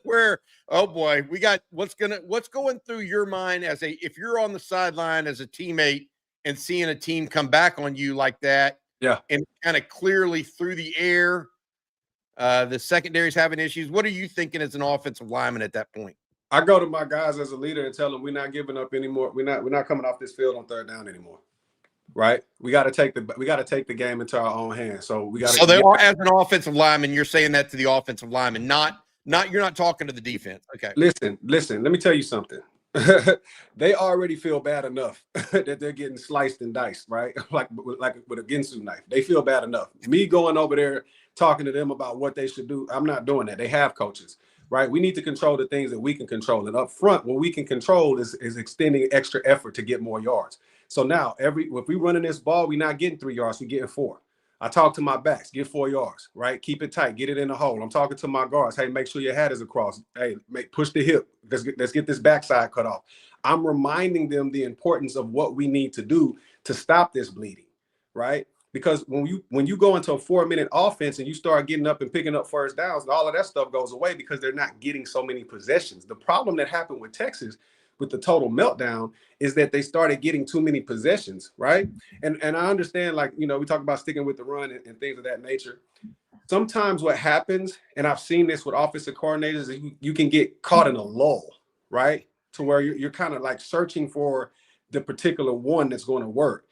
S3: where oh boy, we got what's going through your mind if you're on the sideline as a teammate and seeing a team come back on you like that, and kind of clearly through the air, the secondary's having issues. What are you thinking as an offensive lineman at that point?
S4: I go to my guys as a leader and tell them we're not giving up anymore. We're not coming off this field on third down anymore. Right? We got to take the game into our own hands. So we got to.
S3: So they are, as an offensive lineman, you're saying that to the offensive lineman, not you're not talking to the defense. Okay.
S4: Listen. Let me tell you something. They already feel bad enough that they're getting sliced and diced, right? like with a Ginsu knife. They feel bad enough. Me going over there talking to them about what they should do, I'm not doing that. They have coaches, right? We need to control the things that we can control. And up front, what we can control is extending extra effort to get more yards. So now, if we running this ball, we're not getting 3 yards, we're getting 4. I talk to my backs, get 4 yards, right? Keep it tight, get it in the hole. I'm talking to my guards, hey, make sure your hat is across. Hey, push the hip. Let's get this backside cut off. I'm reminding them the importance of what we need to do to stop this bleeding, right? Because when you go into a 4-minute offense and you start getting up and picking up first downs, all of that stuff goes away because they're not getting so many possessions. The problem that happened with Texas with the total meltdown is that they started getting too many possessions, right? And I understand, like, we talk about sticking with the run and things of that nature. Sometimes what happens, and I've seen this with offensive coordinators, is you can get caught in a lull, right? To where you're kind of like searching for the particular one that's going to work.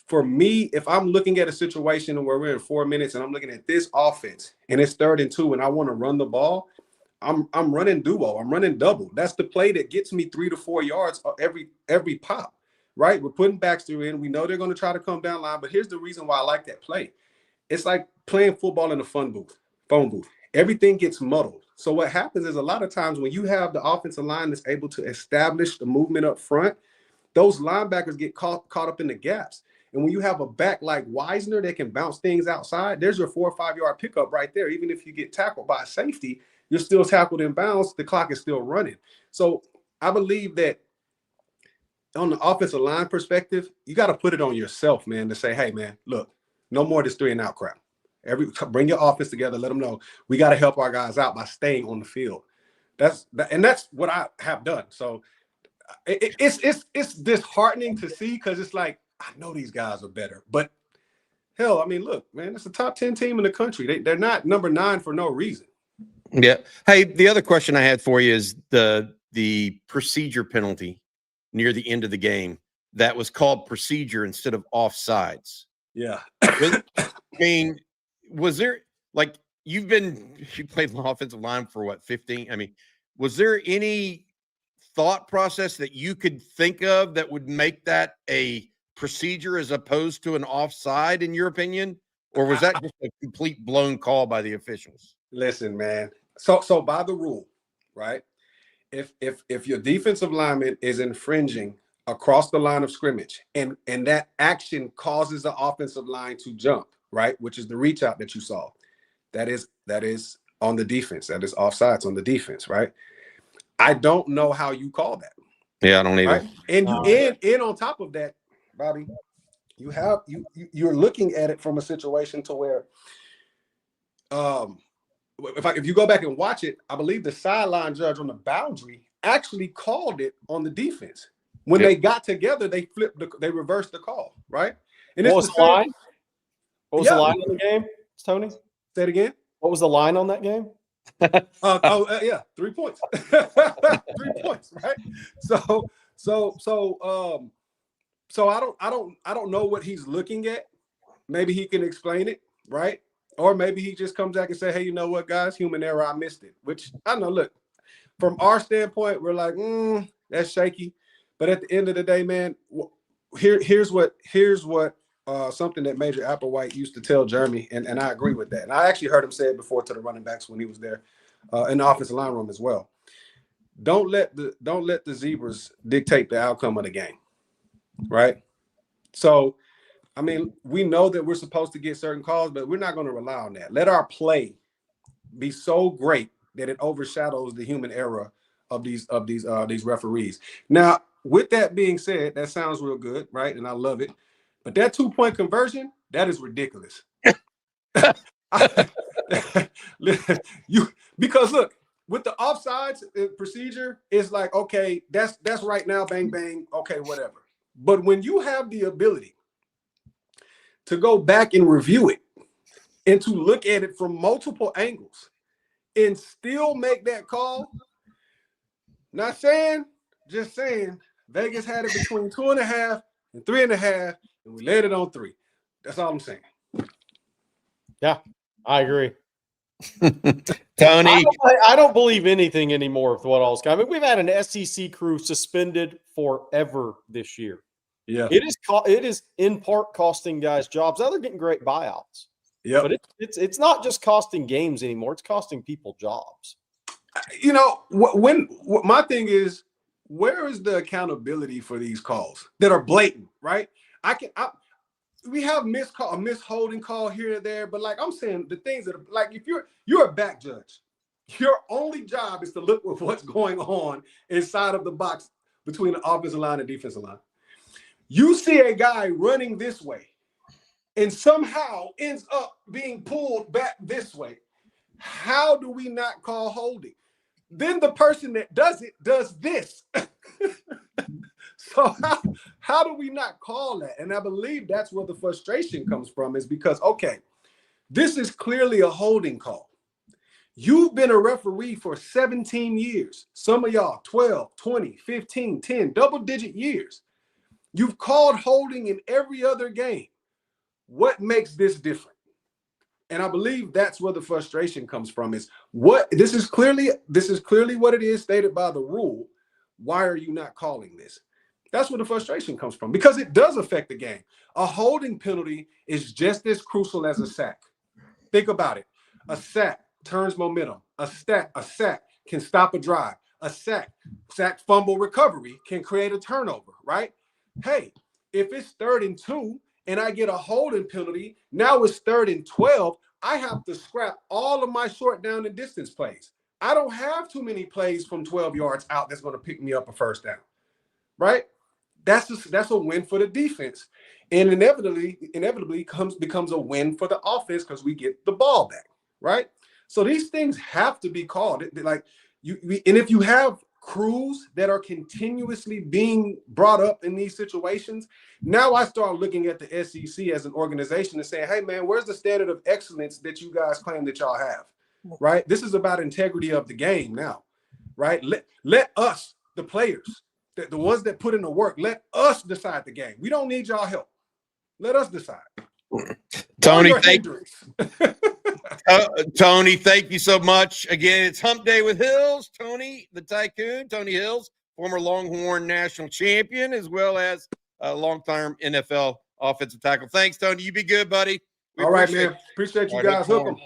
S4: For me, if I'm looking at a situation where we're in 4 minutes and I'm looking at this offense and it's 3rd and 2 and I want to run the ball, I'm running duo. I'm running double. That's the play that gets me 3 to 4 yards every pop, right? We're putting Baxter in. We know they're going to try to come down line, but here's the reason why I like that play. It's like playing football in a phone booth. Everything gets muddled. So what happens is a lot of times when you have the offensive line that's able to establish the movement up front, those linebackers get caught up in the gaps. And when you have a back like Wisner that can bounce things outside, there's your 4 or 5 yard pickup right there. Even if you get tackled by a safety, you're still tackled in bounds. The clock is still running. So I believe that on the offensive line perspective, you got to put it on yourself, man, to say, hey, man, look, no more of this 3-and-out crap. Bring your offense together. Let them know we got to help our guys out by staying on the field. That's what I have done. So it's disheartening to see because it's like, I know these guys are better. But, hell, I mean, look, man, it's a top 10 team in the country. They're not number 9 for no reason.
S3: Yeah. Hey, the other question I had for you is the procedure penalty near the end of the game that was called procedure instead of offsides.
S4: Yeah.
S3: I mean, was there, like, you played offensive line for what, 15? I mean, was there any thought process that you could think of that would make that a procedure as opposed to an offside, in your opinion? Or was that just a complete blown call by the officials?
S4: Listen, man. So by the rule, right? If your defensive lineman is infringing across the line of scrimmage, and that action causes the offensive line to jump, right? Which is the reach out that you saw. That is on the defense. That is offsides on the defense, right? I don't know how you call that.
S3: Yeah, I don't either.
S4: Right? And on top of that, Bobby, you're looking at it from a situation to where if you go back and watch it, I believe the sideline judge on the boundary actually called it on the defense. When they got together, they reversed the call, right? And
S2: what was the line? What was the line on the game, Tony?
S4: Say it again. What
S2: was the line on that game?
S4: 3 points. 3 points, right? So I don't know what he's looking at. Maybe he can explain it, right? Or maybe he just comes back and say, hey, you know what, guys, human error, I missed it. Which I know, look, from our standpoint, we're like, that's shaky. But at the end of the day, man, here's what something that Major Applewhite used to tell Jeremy, and I agree with that. And I actually heard him say it before to the running backs when he was there in the offensive line room as well. Don't let the Zebras dictate the outcome of the game, right? So, I mean, we know that we're supposed to get certain calls, but we're not going to rely on that. Let our play be so great that it overshadows the human error of these referees. Now, with that being said, that sounds real good, right? And I love it. But that 2-point conversion, that is ridiculous. Because look, with the offsides procedure, it's like, okay, that's right now, bang, bang, okay, whatever. But when you have the ability to go back and review it and to look at it from multiple angles and still make that call, not saying, just saying, Vegas had it between 2.5 and 3.5, and we laid it on 3. That's all I'm saying.
S2: Yeah, I agree.
S3: Tony,
S2: I don't believe anything anymore with what all's coming. We've had an SEC crew suspended forever this year.
S4: Yeah,
S2: it is in part costing guys jobs. Now they're getting great buyouts. Yeah, but it's not just costing games anymore. It's costing people jobs.
S4: You know, my thing is, where is the accountability for these calls that are blatant, right? We have a misholding call here or there, but like I'm saying, the things that are like, if you're a back judge, your only job is to look at what's going on inside of the box between the offensive line and defensive line. You see a guy running this way and somehow ends up being pulled back this way. How do we not call holding? Then the person that does it does this. So how do we not call that? And I believe that's where the frustration comes from, is because, okay, this is clearly a holding call. You've been a referee for 17 years. Some of y'all 12, 20, 15, 10, double-digit years. You've called holding in every other game. What makes this different? And I believe that's where the frustration comes from, is this is clearly what it is stated by the rule. Why are you not calling this? That's where the frustration comes from, because it does affect the game. A holding penalty is just as crucial as a sack. Think about it. A sack turns momentum. A sack can stop a drive. A sack fumble recovery can create a turnover, right? Hey, if it's 3rd and 2 and I get a holding penalty, now it's 3rd and 12, I have to scrap all of my short down and distance plays. I don't have too many plays from 12 yards out that's going to pick me up a first down, right? That's a win for the defense, and inevitably becomes a win for the offense because we get the ball back, right? So these things have to be called. And if you have crews that are continuously being brought up in these situations, now I start looking at the SEC as an organization and saying, hey man, where's the standard of excellence that you guys claim that y'all have, right? This is about integrity of the game now, right? Let us, the players, the ones that put in the work, let us decide the game. We don't need y'all help. Let us decide.
S3: Tony, Tony, thank you so much. Again, it's Hump Day with Hills. Tony, the Tycoon, Tony Hills, former Longhorn national champion, as well as a long-term NFL offensive tackle. Thanks, Tony. You be good, buddy.
S4: All right, man. Appreciate you guys. Hook 'em.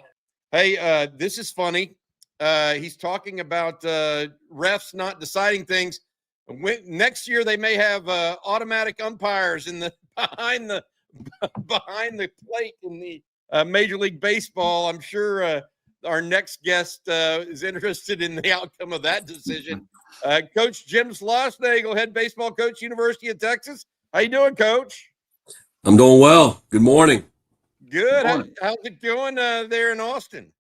S3: Hey, this is funny. He's talking about refs not deciding things. Next year they may have automatic umpires in the behind the plate in the Major League Baseball. I'm sure our next guest is interested in the outcome of that decision. Coach Jim Schlossnagle, head baseball coach, University of Texas. How you doing, Coach?
S5: I'm doing well. Good morning.
S3: Good.
S1: Good morning.
S3: How's it going there in Austin?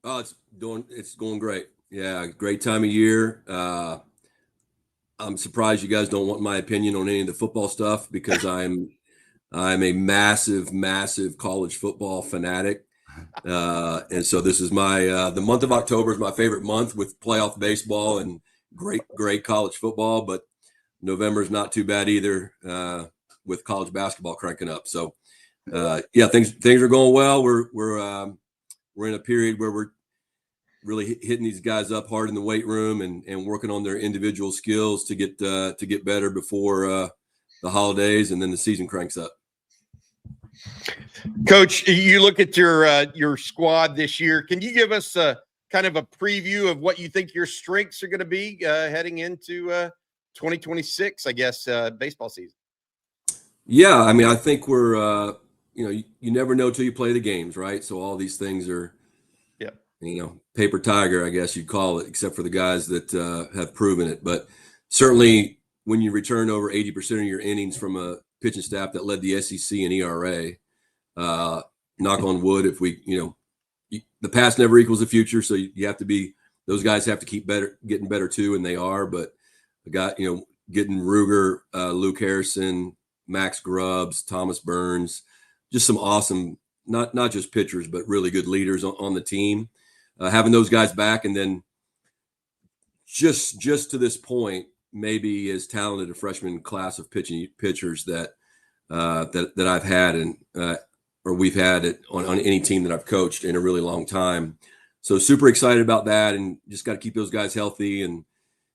S5: Oh, it's going great. Yeah, great time of year. I'm surprised you guys don't want my opinion on any of the football stuff because I'm a massive college football fanatic. And so this is my the month of October is my favorite month with playoff baseball and great college football, but November is not too bad either with college basketball cranking up. So yeah, things are going well. We're in a period where we're really hitting these guys up hard in the weight room and working on their individual skills to get better before the holidays, and then the season cranks up.
S3: Coach, you look at your squad this year. Can you give us kind of a preview of what you think your strengths are going to be heading into 2026, I guess, baseball season?
S5: Yeah, I mean, I think we're you never know till you play the games, right? So all these things are, paper tiger, I guess you'd call it, except for the guys that have proven it. But certainly when you return over 80% of your innings from a pitching staff that led the SEC in ERA, knock on wood, if we, the past never equals the future. So you have to be, those guys have to keep getting better too. And they are, but the guy, getting Ruger, Luke Harrison, Max Grubbs, Thomas Burns, just some awesome, not just pitchers, but really good leaders on the team. Having those guys back, and then just to this point, maybe as talented a freshman class of pitchers that I've had and or we've had it on any team that I've coached in a really long time. So super excited about that, and just got to keep those guys healthy and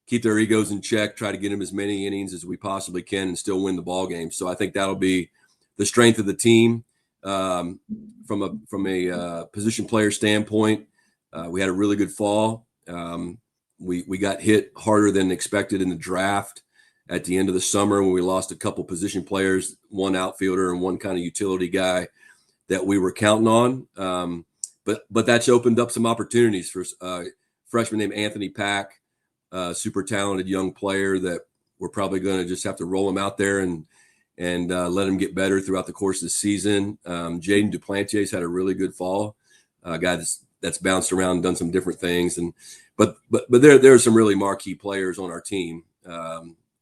S5: keep their egos in check. Try to get them as many innings as we possibly can and still win the ball game. So I think that'll be the strength of the team from a position player standpoint. We had a really good fall. We got hit harder than expected in the draft at the end of the summer when we lost a couple position players, one outfielder and one kind of utility guy that we were counting on. But that's opened up some opportunities for a freshman named Anthony Pack, super talented young player that we're probably going to just have to roll him out there and let him get better throughout the course of the season. Jaden Duplantier's had a really good fall, guy that's bounced around and done some different things. But there are some really marquee players on our team.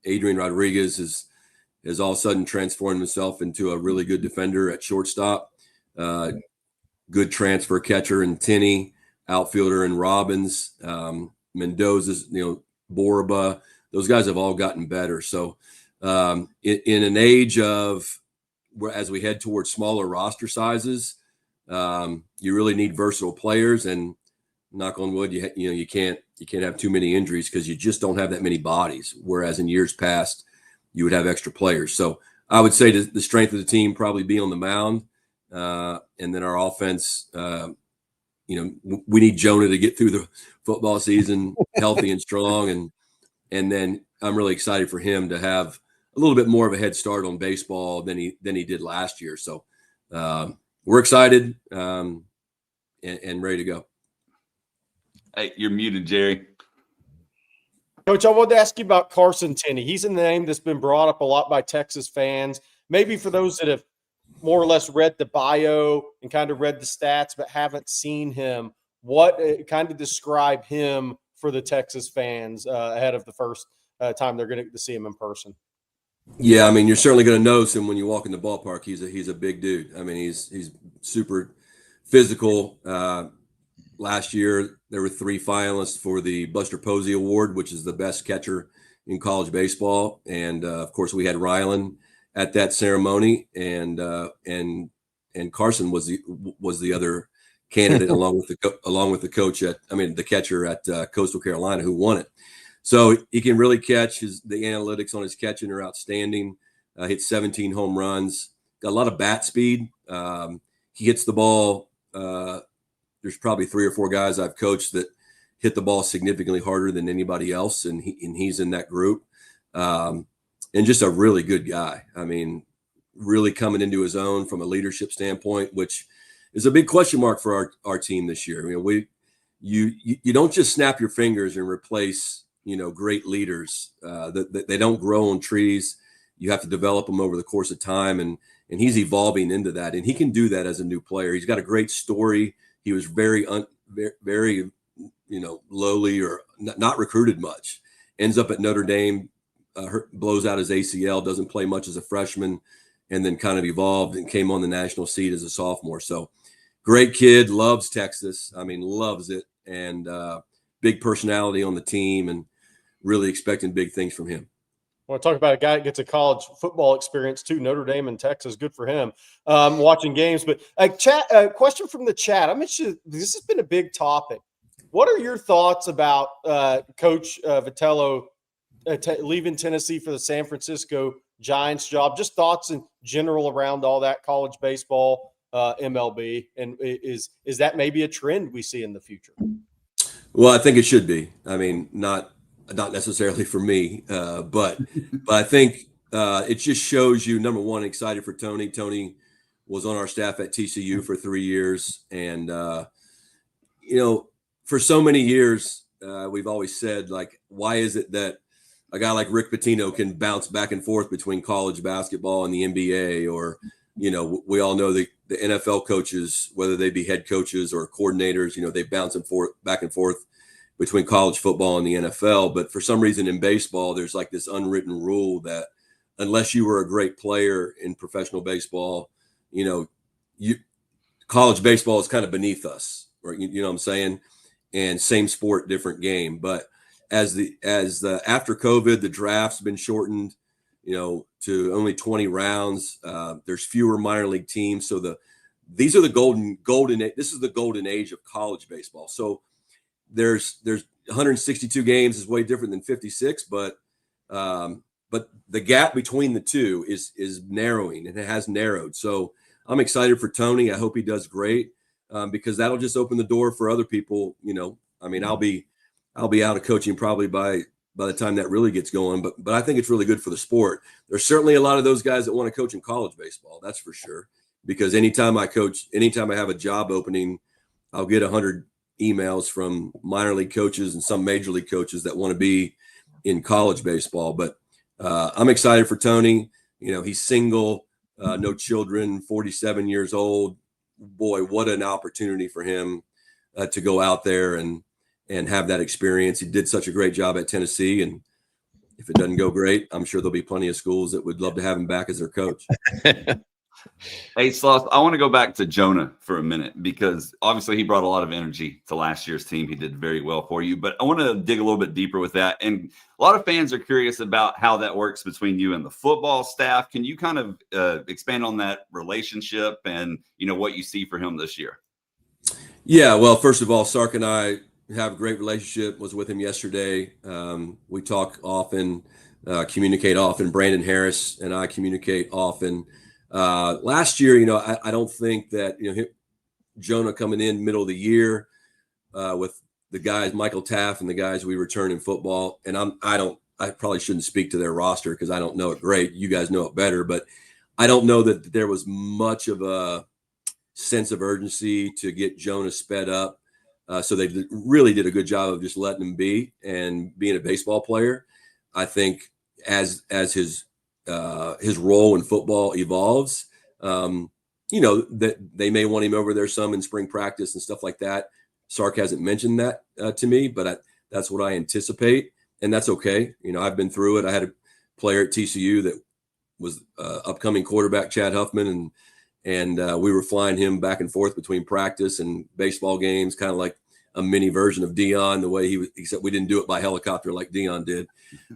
S5: Adrian Rodriguez has all of a sudden transformed himself into a really good defender at shortstop. Good transfer catcher in Tenney, outfielder in Robbins, Mendoza's, Borba. Those guys have all gotten better. So in an age of as we head towards smaller roster sizes, you really need versatile players, and knock on wood, you can't have too many injuries because you just don't have that many bodies. Whereas in years past, you would have extra players. So I would say the strength of the team probably be on the mound, and then our offense. We need Jonah to get through the football season healthy and strong, and then I'm really excited for him to have a little bit more of a head start on baseball than he did last year. So we're excited and ready to go.
S1: Hey, you're muted, Jerry.
S2: Coach, I wanted to ask you about Carson Tenney. He's a name that's been brought up a lot by Texas fans. Maybe for those that have more or less read the bio and kind of read the stats but haven't seen him, what kind of describe him for the Texas fans ahead of the first time they're going to see him in person?
S5: Yeah, I mean, you're certainly going to notice him when you walk in the ballpark. He's a big dude. I mean, he's super physical. Last year, there were 3 finalists for the Buster Posey Award, which is the best catcher in college baseball. And of course, we had Rylan at that ceremony, and Carson was the other candidate along with the coach the catcher at Coastal Carolina who won it. So he can really catch. The analytics on his catching are outstanding. Hit 17 home runs. Got a lot of bat speed. He hits the ball. There's probably 3 or 4 guys I've coached that hit the ball significantly harder than anybody else, and he's in that group. and just a really good guy. I mean, really coming into his own from a leadership standpoint, which is a big question mark for our team this year. You don't just snap your fingers and replace, great leaders. That they don't grow on trees. You have to develop them over the course of time, and he's evolving into that, and he can do that as a new player. He's got a great story. He was very, lowly or not recruited much. Ends up at Notre Dame, blows out his ACL, doesn't play much as a freshman, and then kind of evolved and came on the national seat as a sophomore. So great kid, loves Texas. I mean, loves it, and big personality on the team, and really expecting big things from him.
S2: I want to talk about a guy that gets a college football experience too. Notre Dame and Texas, good for him. Watching games, but question from the chat. I'm interested. This has been a big topic. What are your thoughts about Coach Vitello leaving Tennessee for the San Francisco Giants job? Just thoughts in general around all that college baseball, MLB, and is that maybe a trend we see in the future?
S5: Well, I think it should be. I mean, not necessarily for me, but I think it just shows you, number one, excited for Tony. Tony was on our staff at TCU for 3 years, and for so many years, we've always said, like, why is it that a guy like Rick Pitino can bounce back and forth between college basketball and the NBA, or we all know the NFL coaches, whether they be head coaches or coordinators, they bounce back and forth between college football and the NFL. But for some reason in baseball, there's like this unwritten rule that unless you were a great player in professional baseball, college baseball is kind of beneath us, or you know what I'm saying? And same sport, different game. But as after COVID, the draft's been shortened, to only 20 rounds. There's fewer minor league teams. So this is the golden age of college baseball. So there's 162 games is way different than 56, but the gap between the two is narrowing, and it has narrowed. So I'm excited for Tony. I hope he does great, because that'll just open the door for other people. I mean, I'll be out of coaching probably by the time that really gets going, but I think it's really good for the sport. There's certainly a lot of those guys that want to coach in college baseball. That's for sure. Because anytime I have a job opening, I'll get 100 emails from minor league coaches and some major league coaches that want to be in college baseball. But I'm excited for Tony. He's single, no children, 47 years old. Boy, what an opportunity for him to go out there and have that experience. He did such a great job at Tennessee, and if it doesn't go great, I'm sure there'll be plenty of schools that would love to have him back as their coach.
S1: Hey, Sloss, I want to go back to Jonah for a minute, because obviously he brought a lot of energy to last year's team. He did very well for you, but I want to dig a little bit deeper with that. And a lot of fans are curious about how that works between you and the football staff. Can you kind of expand on that relationship and, what you see for him this year?
S5: Yeah, well, first of all, Sark and I have a great relationship. Was with him yesterday. We talk often, communicate often. Brandon Harris and I communicate often. Last year, I don't think that, Jonah coming in middle of the year with the guys, Michael Taft and the guys we return in football. And I probably shouldn't speak to their roster because I don't know it great. You guys know it better, but I don't know that there was much of a sense of urgency to get Jonah sped up. So they really did a good job of just letting him be and being a baseball player. I think as his role in football evolves, that they may want him over there some in spring practice and stuff like that. Sark hasn't mentioned that to me, but that's what I anticipate, and that's okay. I've been through it. I had a player at TCU that was upcoming quarterback, Chad Huffman, and we were flying him back and forth between practice and baseball games, kind of like a mini version of Dion, the way except we didn't do it by helicopter like Dion did.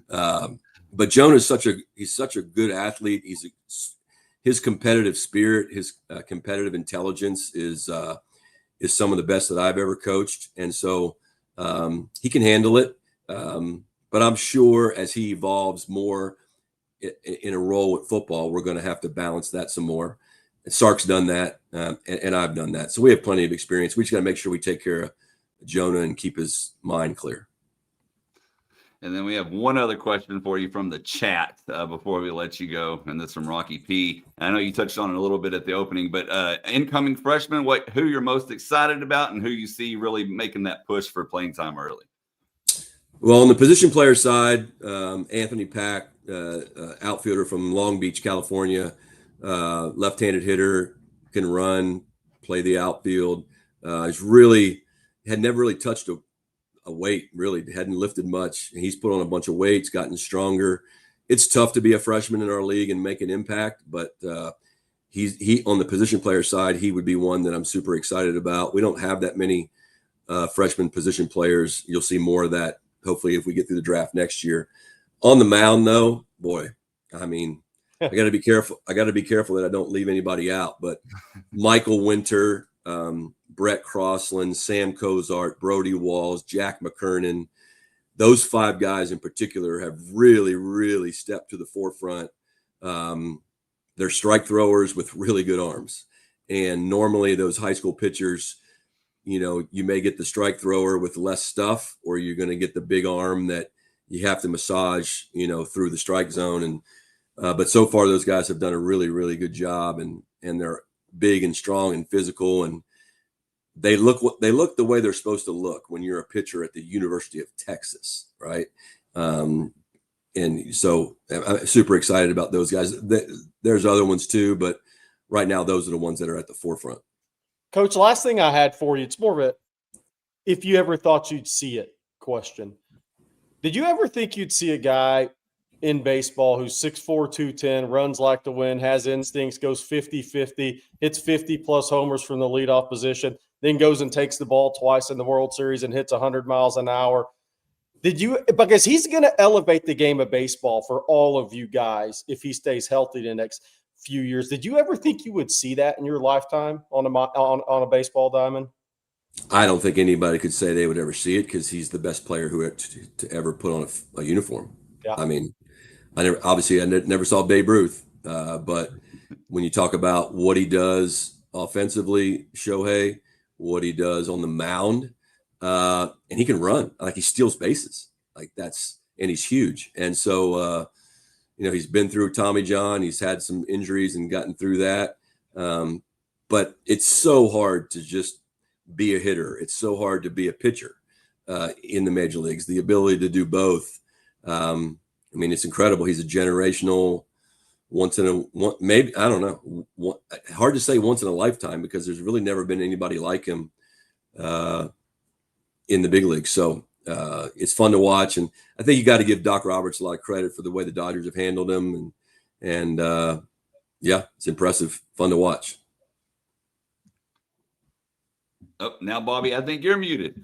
S5: But Jonah's he's such a good athlete. His competitive spirit, his competitive intelligence is some of the best that I've ever coached. And so he can handle it. But I'm sure as he evolves more in a role with football, we're going to have to balance that some more. And Sark's done that, and I've done that. So we have plenty of experience. We just got to make sure we take care of Jonah and keep his mind clear.
S1: And then we have one other question for you from the chat before we let you go, and this from Rocky P. I know you touched on it a little bit at the opening, but incoming freshmen, who you're most excited about and who you see really making that push for playing time early?
S5: Well, on the position player side, Anthony Pack, outfielder from Long Beach, California, left-handed hitter, can run, play the outfield. Had never really touched a weight, really hadn't lifted much. He's put on a bunch of weights, gotten stronger. It's tough to be a freshman in our league and make an impact, but he on the position player side, he would be one that I'm super excited about. We don't have that many freshman position players. You'll see more of that hopefully if we get through the draft next year. On the mound, though, boy, I mean, I got to be careful. I got to be careful that I don't leave anybody out. But Michael Winter, Brett Crossland, Sam Cozart, Brody Walls, Jack McKernan, those 5 guys in particular have really, really stepped to the forefront. They're strike throwers with really good arms. And normally those high school pitchers, you may get the strike thrower with less stuff, or you're going to get the big arm that you have to massage, through the strike zone. And but so far those guys have done a really, really good job, and they're big and strong and physical, and they look the way they're supposed to look when you're a pitcher at the University of Texas, right? And so I'm super excited about those guys. There's other ones too, but right now those are the ones that are at the forefront.
S2: Coach, last thing I had for you, it's more of a if you ever thought you'd see it question. Did you ever think you'd see a guy in baseball who's 6'4", 210, runs like the wind, has instincts, goes 50-50, hits 50-plus homers from the leadoff position, then goes and takes the ball twice in the World Series and hits 100 miles an hour? Because he's going to elevate the game of baseball for all of you guys if he stays healthy the next few years. Did you ever think you would see that in your lifetime on a baseball diamond?
S5: I don't think anybody could say they would ever see it, because he's the best player to ever put on a uniform.
S2: Yeah.
S5: I mean, I never saw Babe Ruth, but when you talk about what he does offensively, Shohei, what he does on the mound, and he can run, like he steals bases, and he's huge. And so, he's been through Tommy John, he's had some injuries and gotten through that. But it's so hard to just be a hitter. It's so hard to be a pitcher in the major leagues, the ability to do both. It's incredible. He's a generational, maybe, I don't know, hard to say once in a lifetime, because there's really never been anybody like him in the big league. So it's fun to watch. And I think you got to give Doc Roberts a lot of credit for the way the Dodgers have handled him. And it's impressive, fun to watch.
S1: Oh, now, Bobby, I think you're muted.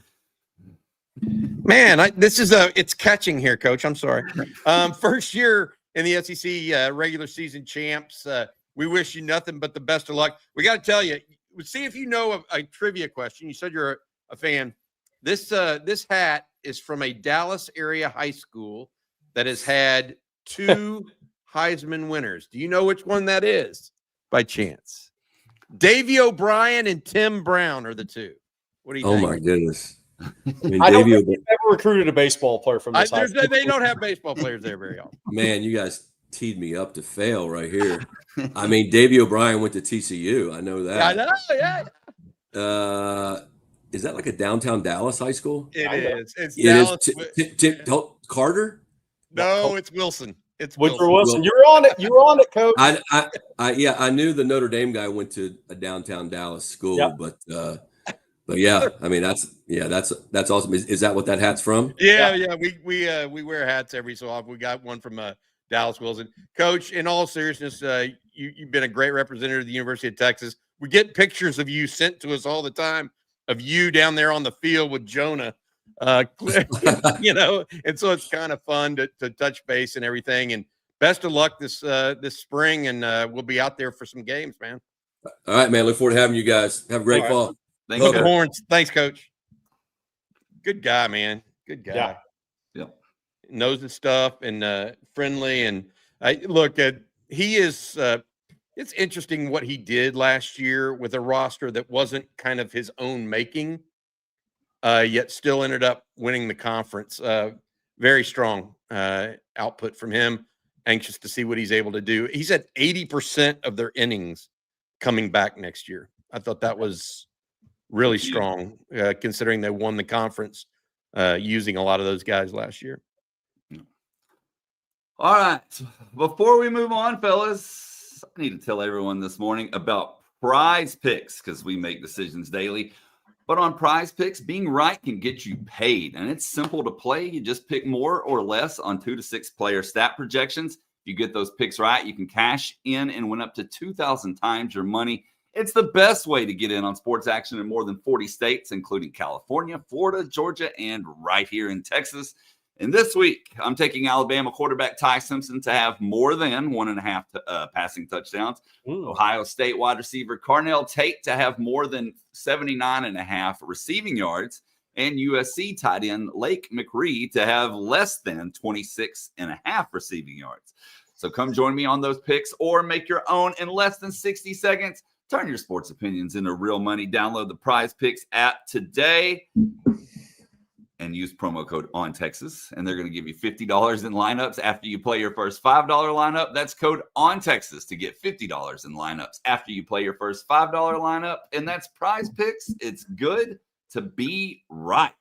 S3: Man, it's catching here, Coach. I'm sorry. First year in the SEC regular season champs. We wish you nothing but the best of luck. We got to tell you, see if you know a trivia question. You said you're a fan. This hat is from a Dallas area high school that has had 2 Heisman winners. Do you know which one that is by chance? Davey O'Brien and Tim Brown are the 2. What do you think?
S5: Oh my goodness.
S2: I don't think we've ever recruited a baseball player from this high school.
S3: They don't have baseball players there very often.
S5: Man, you guys teed me up to fail right here. Davey O'Brien went to TCU. I know that.
S3: I know, yeah.
S5: Is that like a downtown Dallas high school?
S3: It is. It's
S5: Dallas. Carter?
S3: No, it's Wilson. It's
S2: Woodrow Wilson. You're on it. You're on it, Coach.
S5: I knew the Notre Dame guy went to a downtown Dallas school,
S2: yep.
S5: but yeah, that's awesome. Is that what that hat's from?
S3: Yeah. We wear hats every so often. We got one from Dallas Wilson. Coach, in all seriousness, you've been a great representative of the University of Texas. We get pictures of you sent to us all the time of you down there on the field with Jonah. And so it's kind of fun to touch base and everything. And best of luck this spring, and we'll be out there for some games, man.
S5: All right, man. Look forward to having you guys. Have a great fall.
S1: Thanks, Coach.
S3: Horns. Thanks, Coach. Good guy, man. Good guy.
S1: Yeah.
S3: Knows his stuff and friendly. And he is. It's interesting what he did last year with a roster that wasn't kind of his own making. Yet still ended up winning the conference. very strong output from him. Anxious to see what he's able to do. He's at 80% of their innings coming back next year. I thought that was really strong, considering they won the conference using a lot of those guys last year.
S1: All right. Before we move on, fellas, I need to tell everyone this morning about Prize Picks, because we make decisions daily. But on Prize Picks, being right can get you paid, and it's simple to play. You just pick more or less on 2 to 6 player stat projections. If you get those picks right, you can cash in and win up to 2,000 times your money. It's the best way to get in on sports action in more than 40 states, including California, Florida, Georgia, and right here in Texas. And this week, I'm taking Alabama quarterback Ty Simpson to have more than 1.5 passing touchdowns. Ohio State wide receiver Carnell Tate to have more than 79.5 receiving yards. And USC tight end Lake McRee to have less than 26.5 receiving yards. So come join me on those picks or make your own in less than 60 seconds. Turn your sports opinions into real money. Download the Prize Picks app today and use promo code ONTEXAS, and they're going to give you $50 in lineups after you play your first $5 lineup. That's code ONTEXAS to get $50 in lineups after you play your first $5 lineup, and that's Prize Picks. It's good to be right.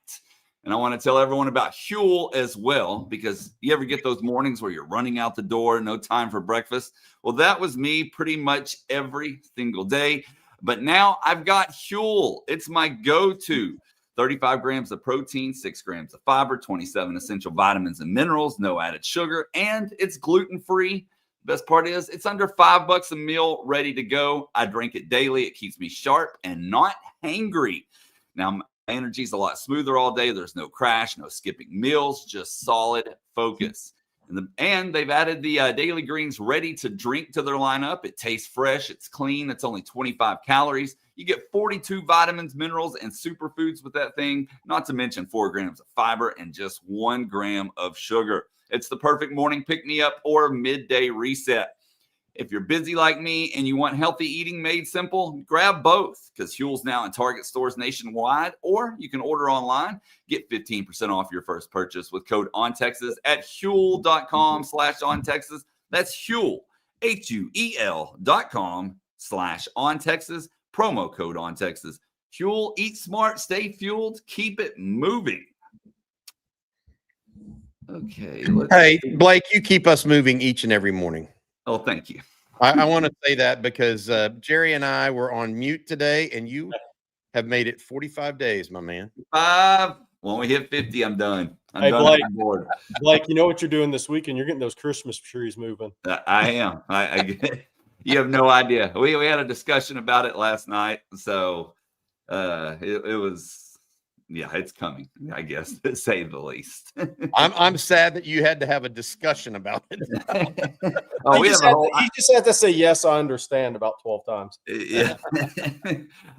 S1: And I want to tell everyone about Huel as well, because you ever get those mornings where you're running out the door, no time for breakfast? Well, that was me pretty much every single day. But now I've got Huel. It's my go-to. 35 grams of protein, 6 grams of fiber, 27 essential vitamins and minerals, no added sugar, and it's gluten-free. Best part is it's under $5 a meal, ready to go. I drink it daily. It keeps me sharp and not hangry. Now, my energy's a lot smoother all day. There's no crash, no skipping meals, just solid focus. And they've added the Daily Greens ready to drink to their lineup. It tastes fresh. It's clean. It's only 25 calories. You get 42 vitamins, minerals, and superfoods with that thing, not to mention 4 grams of fiber and just 1 gram of sugar. It's the perfect morning pick-me-up or midday reset. If you're busy like me and you want healthy eating made simple, grab both, because Huel's now in Target stores nationwide, or you can order online. Get 15% off your first purchase with code ONTEXAS at Huel.com/ONTEXAS. That's Huel, HUEL.com/ONTEXAS, promo code ONTEXAS. Huel, eat smart, stay fueled, keep it moving. Okay.
S3: Hey, Blake, you keep us moving each and every morning.
S1: Oh, thank you.
S3: I want to say that because Jerry and I were on mute today, and you have made it 45 days, my man.
S1: 5. When we hit 50, I'm done. I'm done.
S2: Blake,
S1: I'm bored.
S2: Blake, you know what you're doing this weekend? You're getting those Christmas trees moving.
S1: I am. You have no idea. We had a discussion about it last night, so it was. Yeah, it's coming, I guess, to say the least.
S3: I'm sad that you had to have a discussion about it.
S2: He just had to say, yes, I understand about 12 times.
S1: Yeah.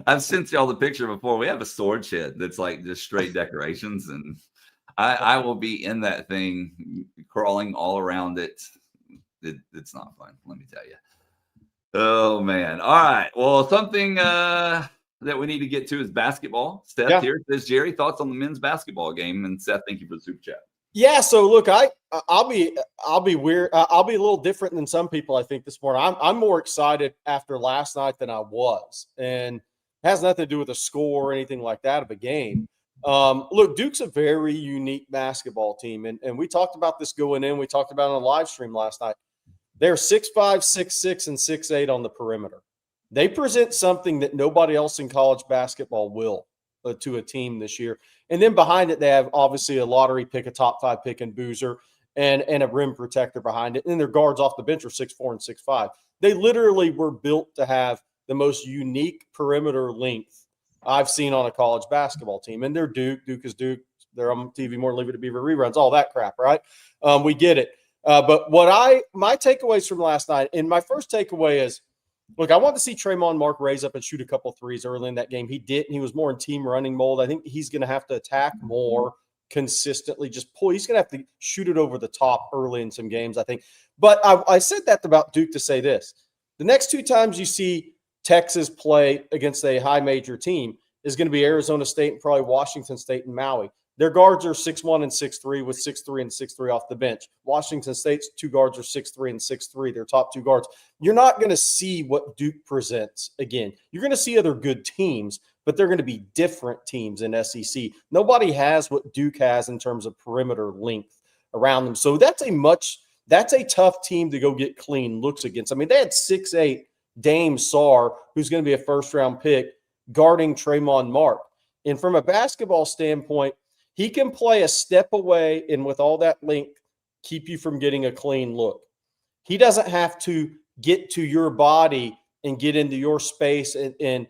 S1: I've sent y'all the picture before. We have a storage shed that's like just straight decorations, and I will be in that thing crawling all around it. It's not fun, let me tell you. Oh, man. All right. Well, something that we need to get to is basketball. Steph here says, Jerry, thoughts on the men's basketball game? And Seth, thank you for the super chat.
S2: Yeah, so look, I'll be weird. I'll be a little different than some people, I think, this morning. I'm more excited after last night than I was, and it has nothing to do with the score or anything like that of a game. Look, Duke's a very unique basketball team, and we talked about this going in. We talked about it on a live stream last night. They're 6'5", 6'6", and 6'8" on the perimeter. They present something that nobody else in college basketball will to a team this year. And then behind it, they have obviously a lottery pick, a top 5 pick in Boozer, and a rim protector behind it. And their guards off the bench are 6'4" and 6'5". They literally were built to have the most unique perimeter length I've seen on a college basketball team. And they're Duke. Duke is Duke. They're on TV more, Leave It to Beaver reruns, all that crap, right? We get it. But my takeaways from last night, and my first takeaway is, look, I want to see Trayvon Mark raise up and shoot a couple threes early in that game. He didn't. He was more in team running mold. I think he's going to have to attack more consistently. Just pull. He's going to have to shoot it over the top early in some games, I think. But I said that about Duke to say this. The next 2 times you see Texas play against a high major team is going to be Arizona State and probably Washington State and Maui. Their guards are 6'1" and 6'3" with 6'3" and 6'3" off the bench. Washington State's two guards are 6'3" and 6'3", their top two guards. You're not going to see what Duke presents again. You're going to see other good teams, but they're going to be different teams in SEC. Nobody has what Duke has in terms of perimeter length around them. So that's a tough team to go get clean looks against. I mean, they had 6'8" Dame Sarr, who's going to be a first-round pick, guarding Tremont Mark. And from a basketball standpoint, he can play a step away and with all that length, keep you from getting a clean look. He doesn't have to get to your body and get into your space and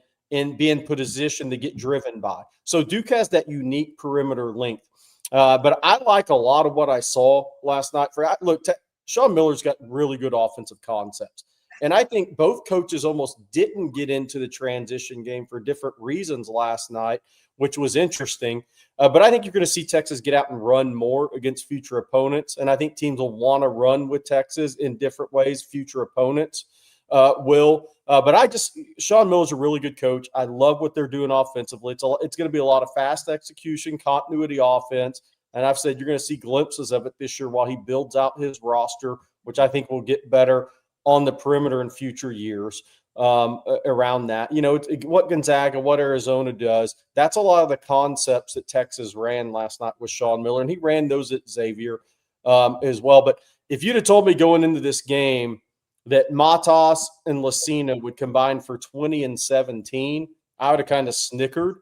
S2: be in position to get driven by. So Duke has that unique perimeter length. But I like a lot of what I saw last night. Look, Sean Miller's got really good offensive concepts. And I think both coaches almost didn't get into the transition game for different reasons last night, which was interesting. But I think you're going to see Texas get out and run more against future opponents. And I think teams will want to run with Texas in different ways. Future opponents will. But Sean Miller's a really good coach. I love what they're doing offensively. It's going to be a lot of fast execution, continuity offense. And I've said you're going to see glimpses of it this year while he builds out his roster, which I think will get better on the perimeter in future years around that. You know, what Gonzaga, what Arizona does, that's a lot of the concepts that Texas ran last night with Sean Miller, and he ran those at Xavier as well. But if you'd have told me going into this game that Matas and Lucina would combine for 20 and 17, I would have kind of snickered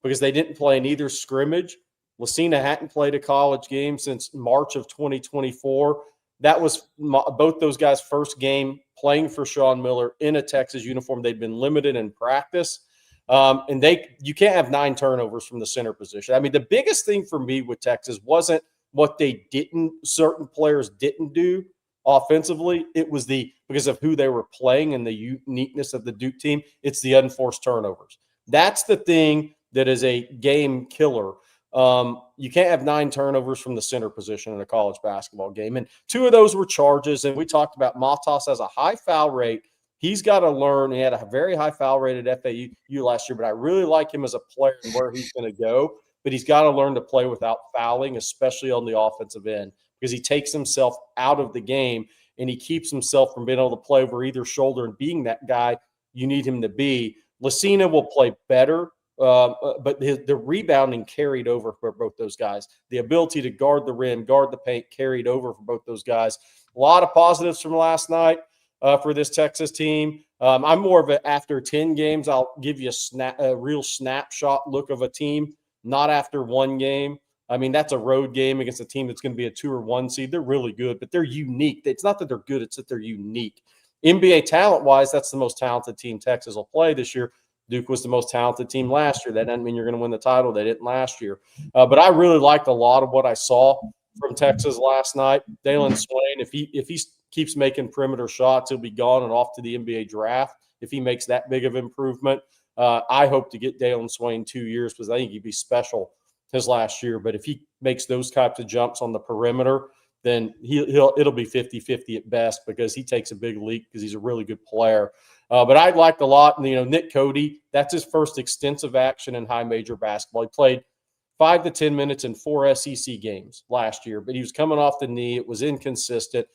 S2: because they didn't play in either scrimmage. Lucina hadn't played a college game since March of 2024. That was both those guys' first game playing for Sean Miller in a Texas uniform. They'd been limited in practice. And you can't have 9 turnovers from the center position. I mean, the biggest thing for me with Texas wasn't what certain players didn't do offensively. It was because of who they were playing and the uniqueness of the Duke team. It's the unforced turnovers. That's the thing that is a game killer. You can't have 9 turnovers from the center position in a college basketball game. And 2 of those were charges. And we talked about Matas has a high foul rate. He's got to learn. He had a very high foul rate at FAU last year, but I really like him as a player and where he's going to go. But he's got to learn to play without fouling, especially on the offensive end, because he takes himself out of the game and he keeps himself from being able to play over either shoulder and being that guy you need him to be. Lucina will play better. But the rebounding carried over for both those guys. The ability to guard the rim, guard the paint carried over for both those guys. A lot of positives from last night for this Texas team. I'm more of after 10 games, I'll give you a real snapshot look of a team, not after 1 game. I mean, that's a road game against a team that's going to be a 2 or 1 seed. They're really good, but they're unique. It's not that they're good, it's that they're unique. NBA talent-wise, that's the most talented team Texas will play this year. Duke was the most talented team last year. That doesn't mean you're going to win the title. They didn't last year. But I really liked a lot of what I saw from Texas last night. Dalen Swain, if he keeps making perimeter shots, he'll be gone and off to the NBA draft if he makes that big of improvement. I hope to get Dalen Swain 2 years because I think he'd be special his last year. But if he makes those types of jumps on the perimeter, then it'll be 50-50 at best because he takes a big leap because he's a really good player. But I liked a lot. Nick Cody, that's his first extensive action in high major basketball. He played 5 to 10 minutes in 4 SEC games last year, but he was coming off the knee. It was inconsistent.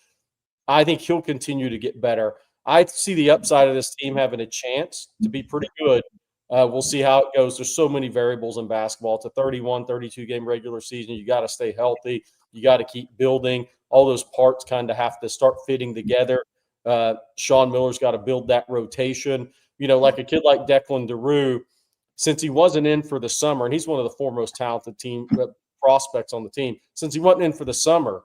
S2: I think he'll continue to get better. I see the upside of this team having a chance to be pretty good. We'll see how it goes. There's so many variables in basketball. It's a 31, 32-game regular season. You got to stay healthy. You got to keep building. All those parts kind of have to start fitting together. Sean Miller's got to build that rotation. Like a kid like Declan DeRue, since he wasn't in for the summer, and he's one of the foremost talented team prospects on the team, since he wasn't in for the summer,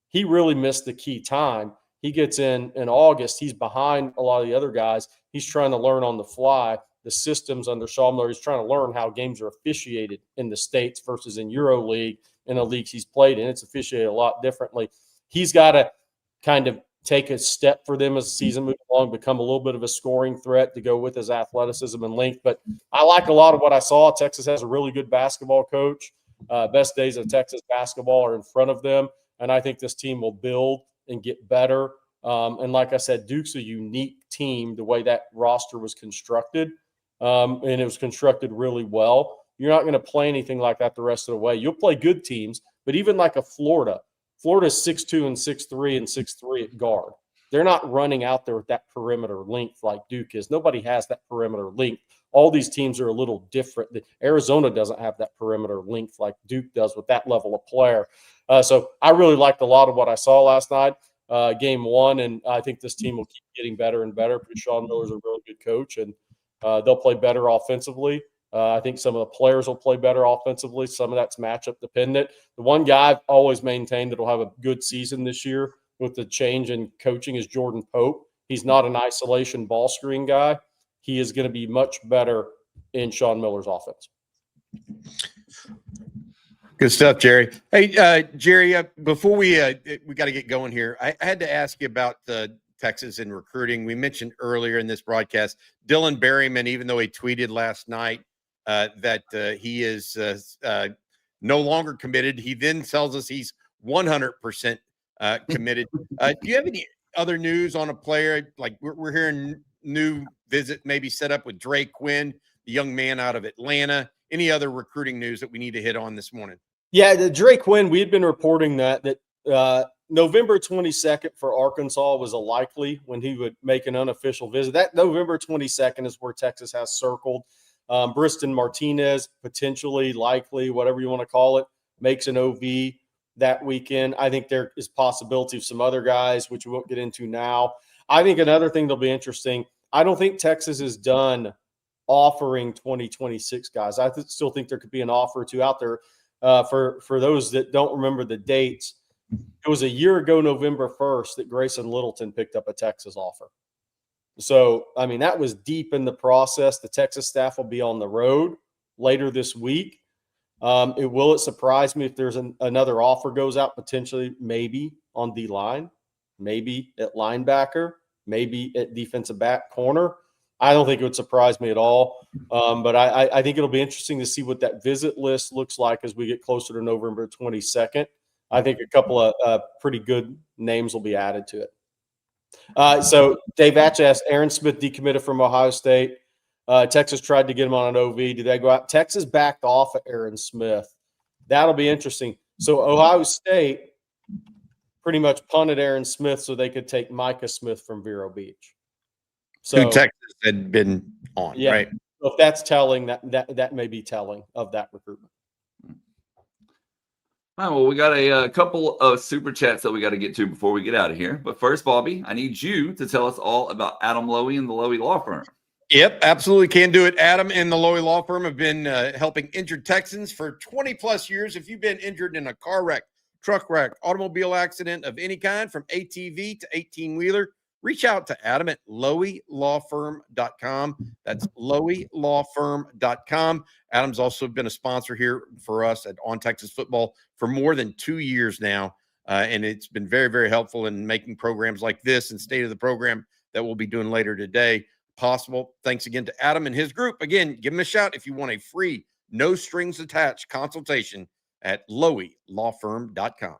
S2: he really missed the key time. He gets in August. He's behind a lot of the other guys. He's trying to learn on the fly the systems under Sean Miller. He's trying to learn how games are officiated in the States versus in EuroLeague and the leagues he's played in. It's officiated a lot differently. He's got to kind of take a step for them as the season moves along, become a little bit of a scoring threat to go with his athleticism and length. But I like a lot of what I saw. Texas has a really good basketball coach. Best days of Texas basketball are in front of them, and I think this team will build and get better. And like I said, Duke's a unique team the way that roster was constructed, and it was constructed really well. you're not going to play anything like that the rest of the way. You'll play good teams, but even like a Florida's 6'2" and 6'3" and 6'3" at guard. They're not running out there with that perimeter length like Duke is. Nobody has that perimeter length. All these teams are a little different. Arizona doesn't have that perimeter length like Duke does with that level of player. So I really liked a lot of what I saw last night, game one, and I think this team will keep getting better and better because Sean Miller's a really good coach, and they'll play better offensively. I think some of the players will play better offensively. Some of that's matchup dependent. The one guy I've always maintained that will have a good season this year with the change in coaching is Jordan Pope. He's not an isolation ball screen guy. He is going to be much better in Sean Miller's offense.
S3: Good stuff, Jerry. Hey, Jerry, before we got to get going here, I had to ask you about Texas and recruiting. We mentioned earlier in this broadcast, Dylan Berryman, even though he tweeted last night that he is no longer committed, he then tells us he's 100% committed. Do you have any other news on a player? Like we're hearing new visit maybe set up with Dre Quinn, the young man out of Atlanta. Any other recruiting news that we need to hit on this morning?
S2: Yeah, the Dre Quinn, we had been reporting that November 22nd for Arkansas was a likely when he would make an unofficial visit. That November 22nd is where Texas has circled. Briston Martinez, potentially, likely, whatever you want to call it, makes an OV that weekend. I think there is possibility of some other guys, which we won't get into now. I think another thing that'll be interesting, I don't think Texas is done offering 2026 guys. I still think there could be an offer or two out there. For those that don't remember the dates, it was a year ago, November 1st, that Grayson Littleton picked up a Texas offer. So, I mean, that was deep in the process. The Texas staff will be on the road later this week. It surprise me if there's another offer goes out, potentially maybe on D-line, maybe at linebacker, maybe at defensive back corner. I don't think it would surprise me at all. But I think it'll be interesting to see what that visit list looks like as we get closer to November 22nd. I think a couple of pretty good names will be added to it. So Dave Atch asked, Aaron Smith decommitted from Ohio State. Texas tried to get him on an OV. Did they go out? Texas backed off of Aaron Smith. That'll be interesting. So Ohio State pretty much punted Aaron Smith so they could take Micah Smith from Vero Beach. So
S3: who Texas had been on,
S2: yeah,
S3: right?
S2: So if that's telling, that may be telling of that recruitment.
S1: All right, well, we got a couple of super chats that we got to get to before we get out of here. But first, Bobby, I need you to tell us all about Adam Lowy and the Lowy Law Firm.
S3: Yep, absolutely can do it. Adam and the Lowy Law Firm have been helping injured Texans for 20-plus years. If you've been injured in a car wreck, truck wreck, automobile accident of any kind, from ATV to 18-wheeler, reach out to Adam at loweylawfirm.com. That's loweylawfirm.com. Adam's also been a sponsor here for us at On Texas Football for more than 2 years now, and it's been very, very helpful in making programs like this and state of the program that we'll be doing later today possible. Thanks again to Adam and his group. Again, give him a shout if you want a free, no-strings-attached consultation at loweylawfirm.com.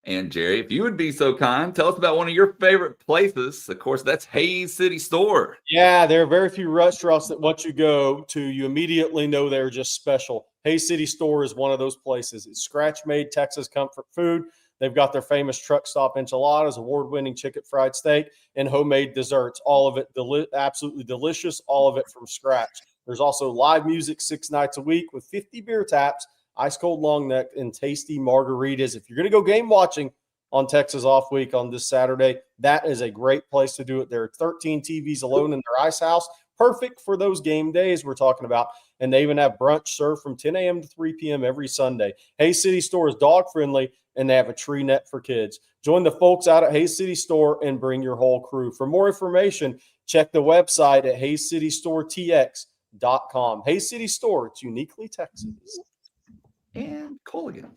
S1: And Jerry, if you would be so kind, tell us about one of your favorite places. Of course, that's Hayes City Store.
S2: Yeah, there are very few restaurants that once you go to, you immediately know they're just special. Hayes City Store is one of those places. It's scratch-made Texas comfort food. They've got their famous truck stop enchiladas, award-winning chicken fried steak, and homemade desserts. All of it absolutely delicious, all of it from scratch. There's also live music 6 nights a week with 50 beer taps, ice cold long neck, and tasty margaritas. If you're going to go game watching on Texas Off Week on this Saturday, that is a great place to do it. There are 13 TVs alone in their ice house, perfect for those game days we're talking about. And they even have brunch served from 10 a.m. to 3 p.m. every Sunday. Hayes City Store is dog friendly, and they have a tree net for kids. Join the folks out at Hayes City Store and bring your whole crew. For more information, check the website at hayescitystoretx.com. Hayes City Store, it's uniquely Texas.
S1: And Culligan.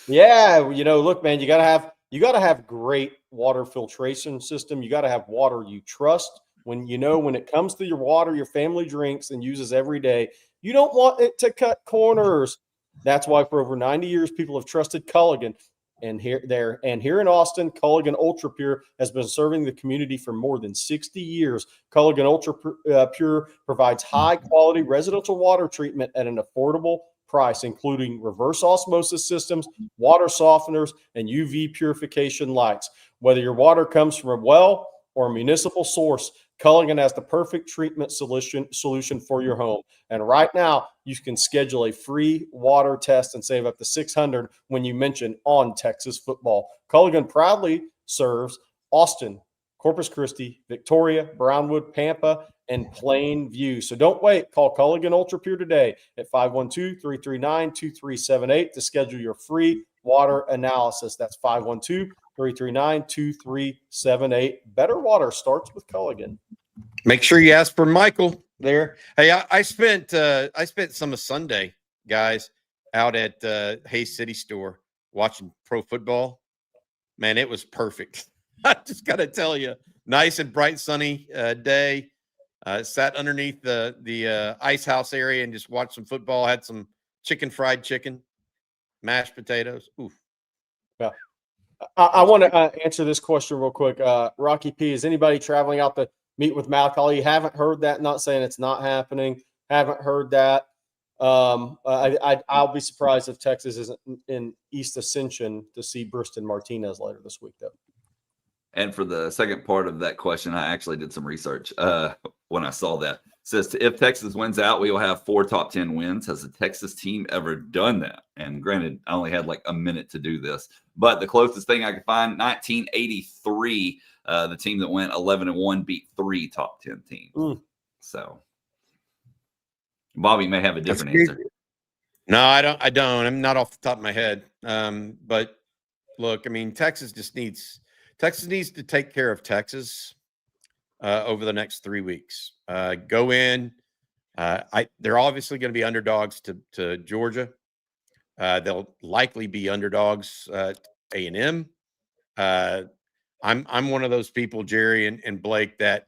S2: Yeah, look, man, you gotta have great water filtration system. You gotta have water you trust. When it comes to your water your family drinks and uses every day, you don't want it to cut corners. That's why for over 90 years people have trusted Culligan. And here in Austin, Culligan Ultrapure has been serving the community for more than 60 years. Culligan Ultrapure provides high-quality residential water treatment at an affordable price, including reverse osmosis systems, water softeners, and UV purification lights. Whether your water comes from a well or a municipal source, Culligan has the perfect treatment solution for your home. And right now, you can schedule a free water test and save up to $600 when you mention On Texas Football. Culligan proudly serves Austin, Corpus Christi, Victoria, Brownwood, Pampa, and Plainview. So don't wait. Call Culligan Ultrapure today at 512-339-2378 to schedule your free water analysis. That's 512-339-2378. Better water starts with Culligan.
S3: Make sure you ask for Michael there. Hey, I spent some of Sunday, guys, out at Hayes City Store watching pro football. Man, it was perfect. I just got to tell you, nice and bright, sunny day. Sat underneath the ice house area and just watched some football. Had some fried chicken, mashed potatoes. Oof.
S2: Yeah. I want to answer this question real quick. Rocky P, is anybody traveling out to meet with Malcolm? Haven't heard that. Not saying it's not happening. Haven't heard that. I'll be surprised if Texas isn't in East Ascension to see Briston Martinez later this week, though.
S1: And for the second part of that question, I actually did some research when I saw that. It says, if Texas wins out, we will have 4 top 10 wins. Has the Texas team ever done that? And granted, I only had like a minute to do this. But the closest thing I could find, 1983, the team that went 11-1 beat 3 top 10 teams. So Bobby may have a different answer.
S3: No, I don't. I'm not off the top of my head. But look, I mean, Texas needs to take care of Texas over the next 3 weeks. Go in. They're obviously going to be underdogs to Georgia. They'll likely be underdogs A&M. I'm one of those people, Jerry and Blake, that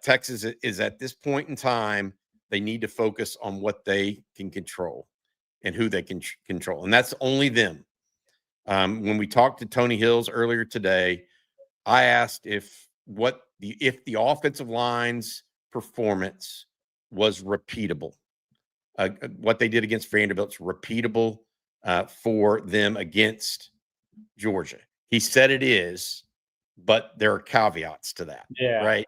S3: Texas is at this point in time, they need to focus on what they can control and who they can control. And that's only them. When we talked to Tony Hills earlier today, I asked if the offensive line's performance was repeatable. What they did against Vanderbilt's repeatable for them against Georgia. He said it is, but there are caveats to that.
S2: Yeah.
S3: Right.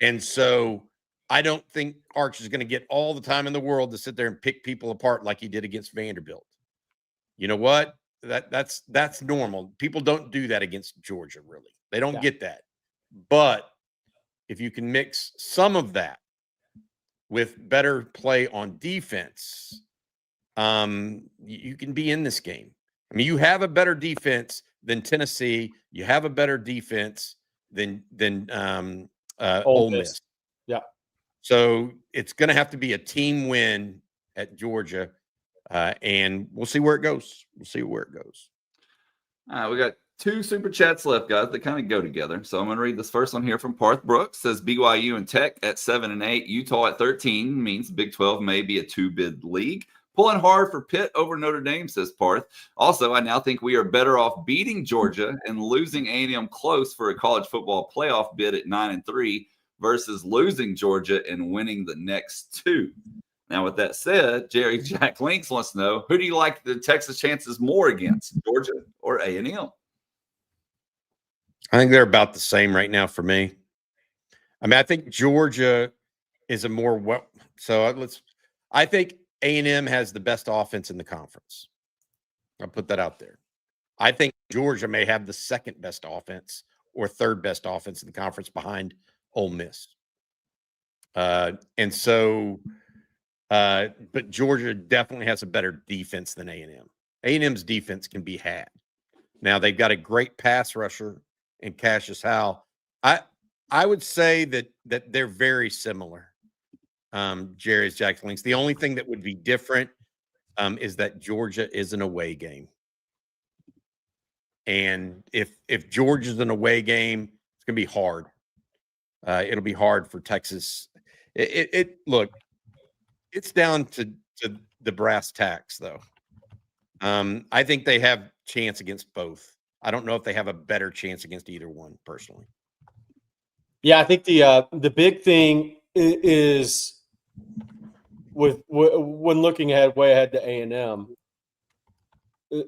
S3: And so I don't think Arch is going to get all the time in the world to sit there and pick people apart like he did against Vanderbilt. You know what? That's normal. People don't do that against Georgia, really. They don't get that. But if you can mix some of that with better play on defense, you can be in this game. I mean, you have a better defense than Tennessee. You have a better defense than Ole Miss.
S2: Yeah.
S3: So it's going to have to be a team win at Georgia, and we'll see where it goes.
S1: All right, we got 2 super chats left, guys, that kind of go together. So I'm going to read this first one here from Parth Brooks. It says BYU and Tech at 7 and 8, Utah at 13 means Big 12 may be a 2-bid league. Pulling hard for Pitt over Notre Dame, says Parth. Also, I now think we are better off beating Georgia and losing A&M close for a college football playoff bid at 9 and 3 versus losing Georgia and winning the next 2. Now, with that said, Jerry Jack Links wants to know, who do you like the Texas chances more against, Georgia or A&M?
S3: I think they're about the same right now for me. I mean, I think Georgia is a more I think A&M has the best offense in the conference. I'll put that out there. I think Georgia may have the second best offense or third best offense in the conference behind Ole Miss. But Georgia definitely has a better defense than A&M. A&M's defense can be had. Now, they've got a great pass rusher in Cassius Howell. I would say that they're very similar. Jerry's Jack Links. The only thing that would be different is that Georgia is an away game. And if Georgia's an away game, it's going to be hard. It'll be hard for Texas. Look, it's down to the brass tacks, though. I think they have chance against both. I don't know if they have a better chance against either one personally.
S2: Yeah, I think the big thing is when looking ahead, way ahead to A&M.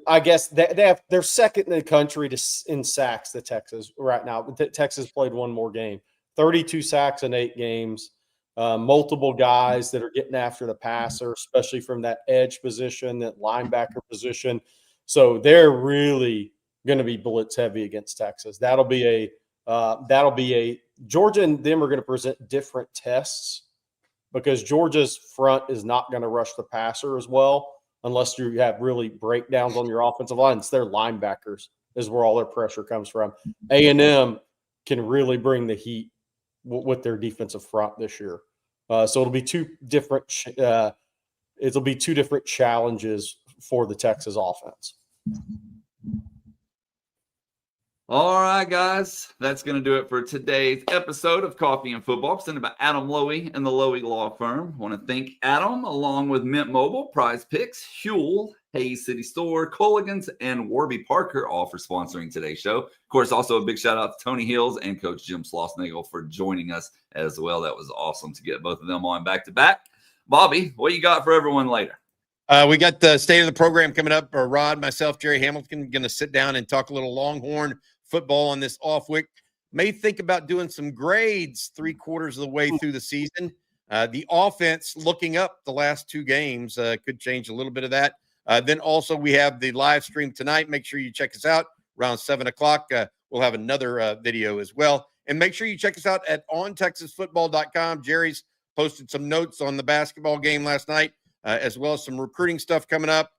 S2: I guess they're second in the country in sacks to Texas right now. Texas played one more game, 32 sacks in 8 games. Multiple guys that are getting after the passer, especially from that edge position, that linebacker position. So they're really going to be blitz heavy against Texas. That'll be a Georgia and them are going to present different tests because Georgia's front is not going to rush the passer as well unless you have really breakdowns on your offensive line. It's their linebackers is where all their pressure comes from. A&M can really bring the heat with their defensive front this year. So it'll be two different challenges for the Texas offense.
S1: All right, guys, that's going to do it for today's episode of Coffee and Football, presented by Adam Lowy and the Lowy Law Firm. I want to thank Adam, along with Mint Mobile, Prize Picks, Huel, Hayes City Store, Culligan's, and Warby Parker, all for sponsoring today's show. Of course, also a big shout out to Tony Hills and Coach Jim Schlossnagle for joining us as well. That was awesome to get both of them on back to back. Bobby, what you got for everyone later?
S3: We got the state of the program coming up. Rod, myself, Jerry Hamilton, going to sit down and talk a little Longhorn football on this off week. May think about doing some grades 3/4 of the way through the season. The offense looking up the last 2 games could change a little bit of that. Then also we have the live stream tonight. Make sure you check us out around 7 o'clock. We'll have another video as well. And make sure you check us out at ontexasfootball.com. Jerry's posted some notes on the basketball game last night, as well as some recruiting stuff coming up.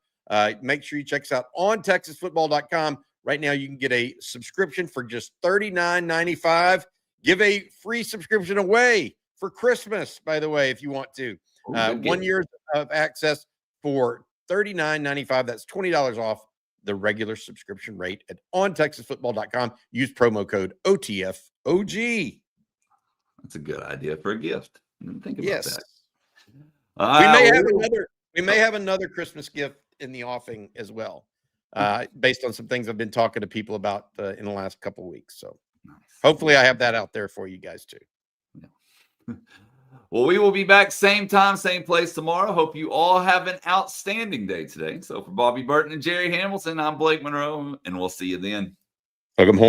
S3: Make sure you check us out on texasfootball.com. Right now, you can get a subscription for just $39.95. Give a free subscription away for Christmas, by the way, if you want to. 1 year of access for $39.95. That's $20 off the regular subscription rate at ontexasfootball.com. Use promo code OTFOG.
S1: That's a good idea for a gift. I didn't think about that.
S3: We may have another Christmas gift in the offing as well. Based on some things I've been talking to people about in the last couple of weeks. So hopefully I have that out there for you guys too.
S1: Yeah. Well, we will be back same time, same place tomorrow. Hope you all have an outstanding day today. So for Bobby Burton and Jerry Hamilton, I'm Blake Monroe, and we'll see you then.
S3: Welcome home.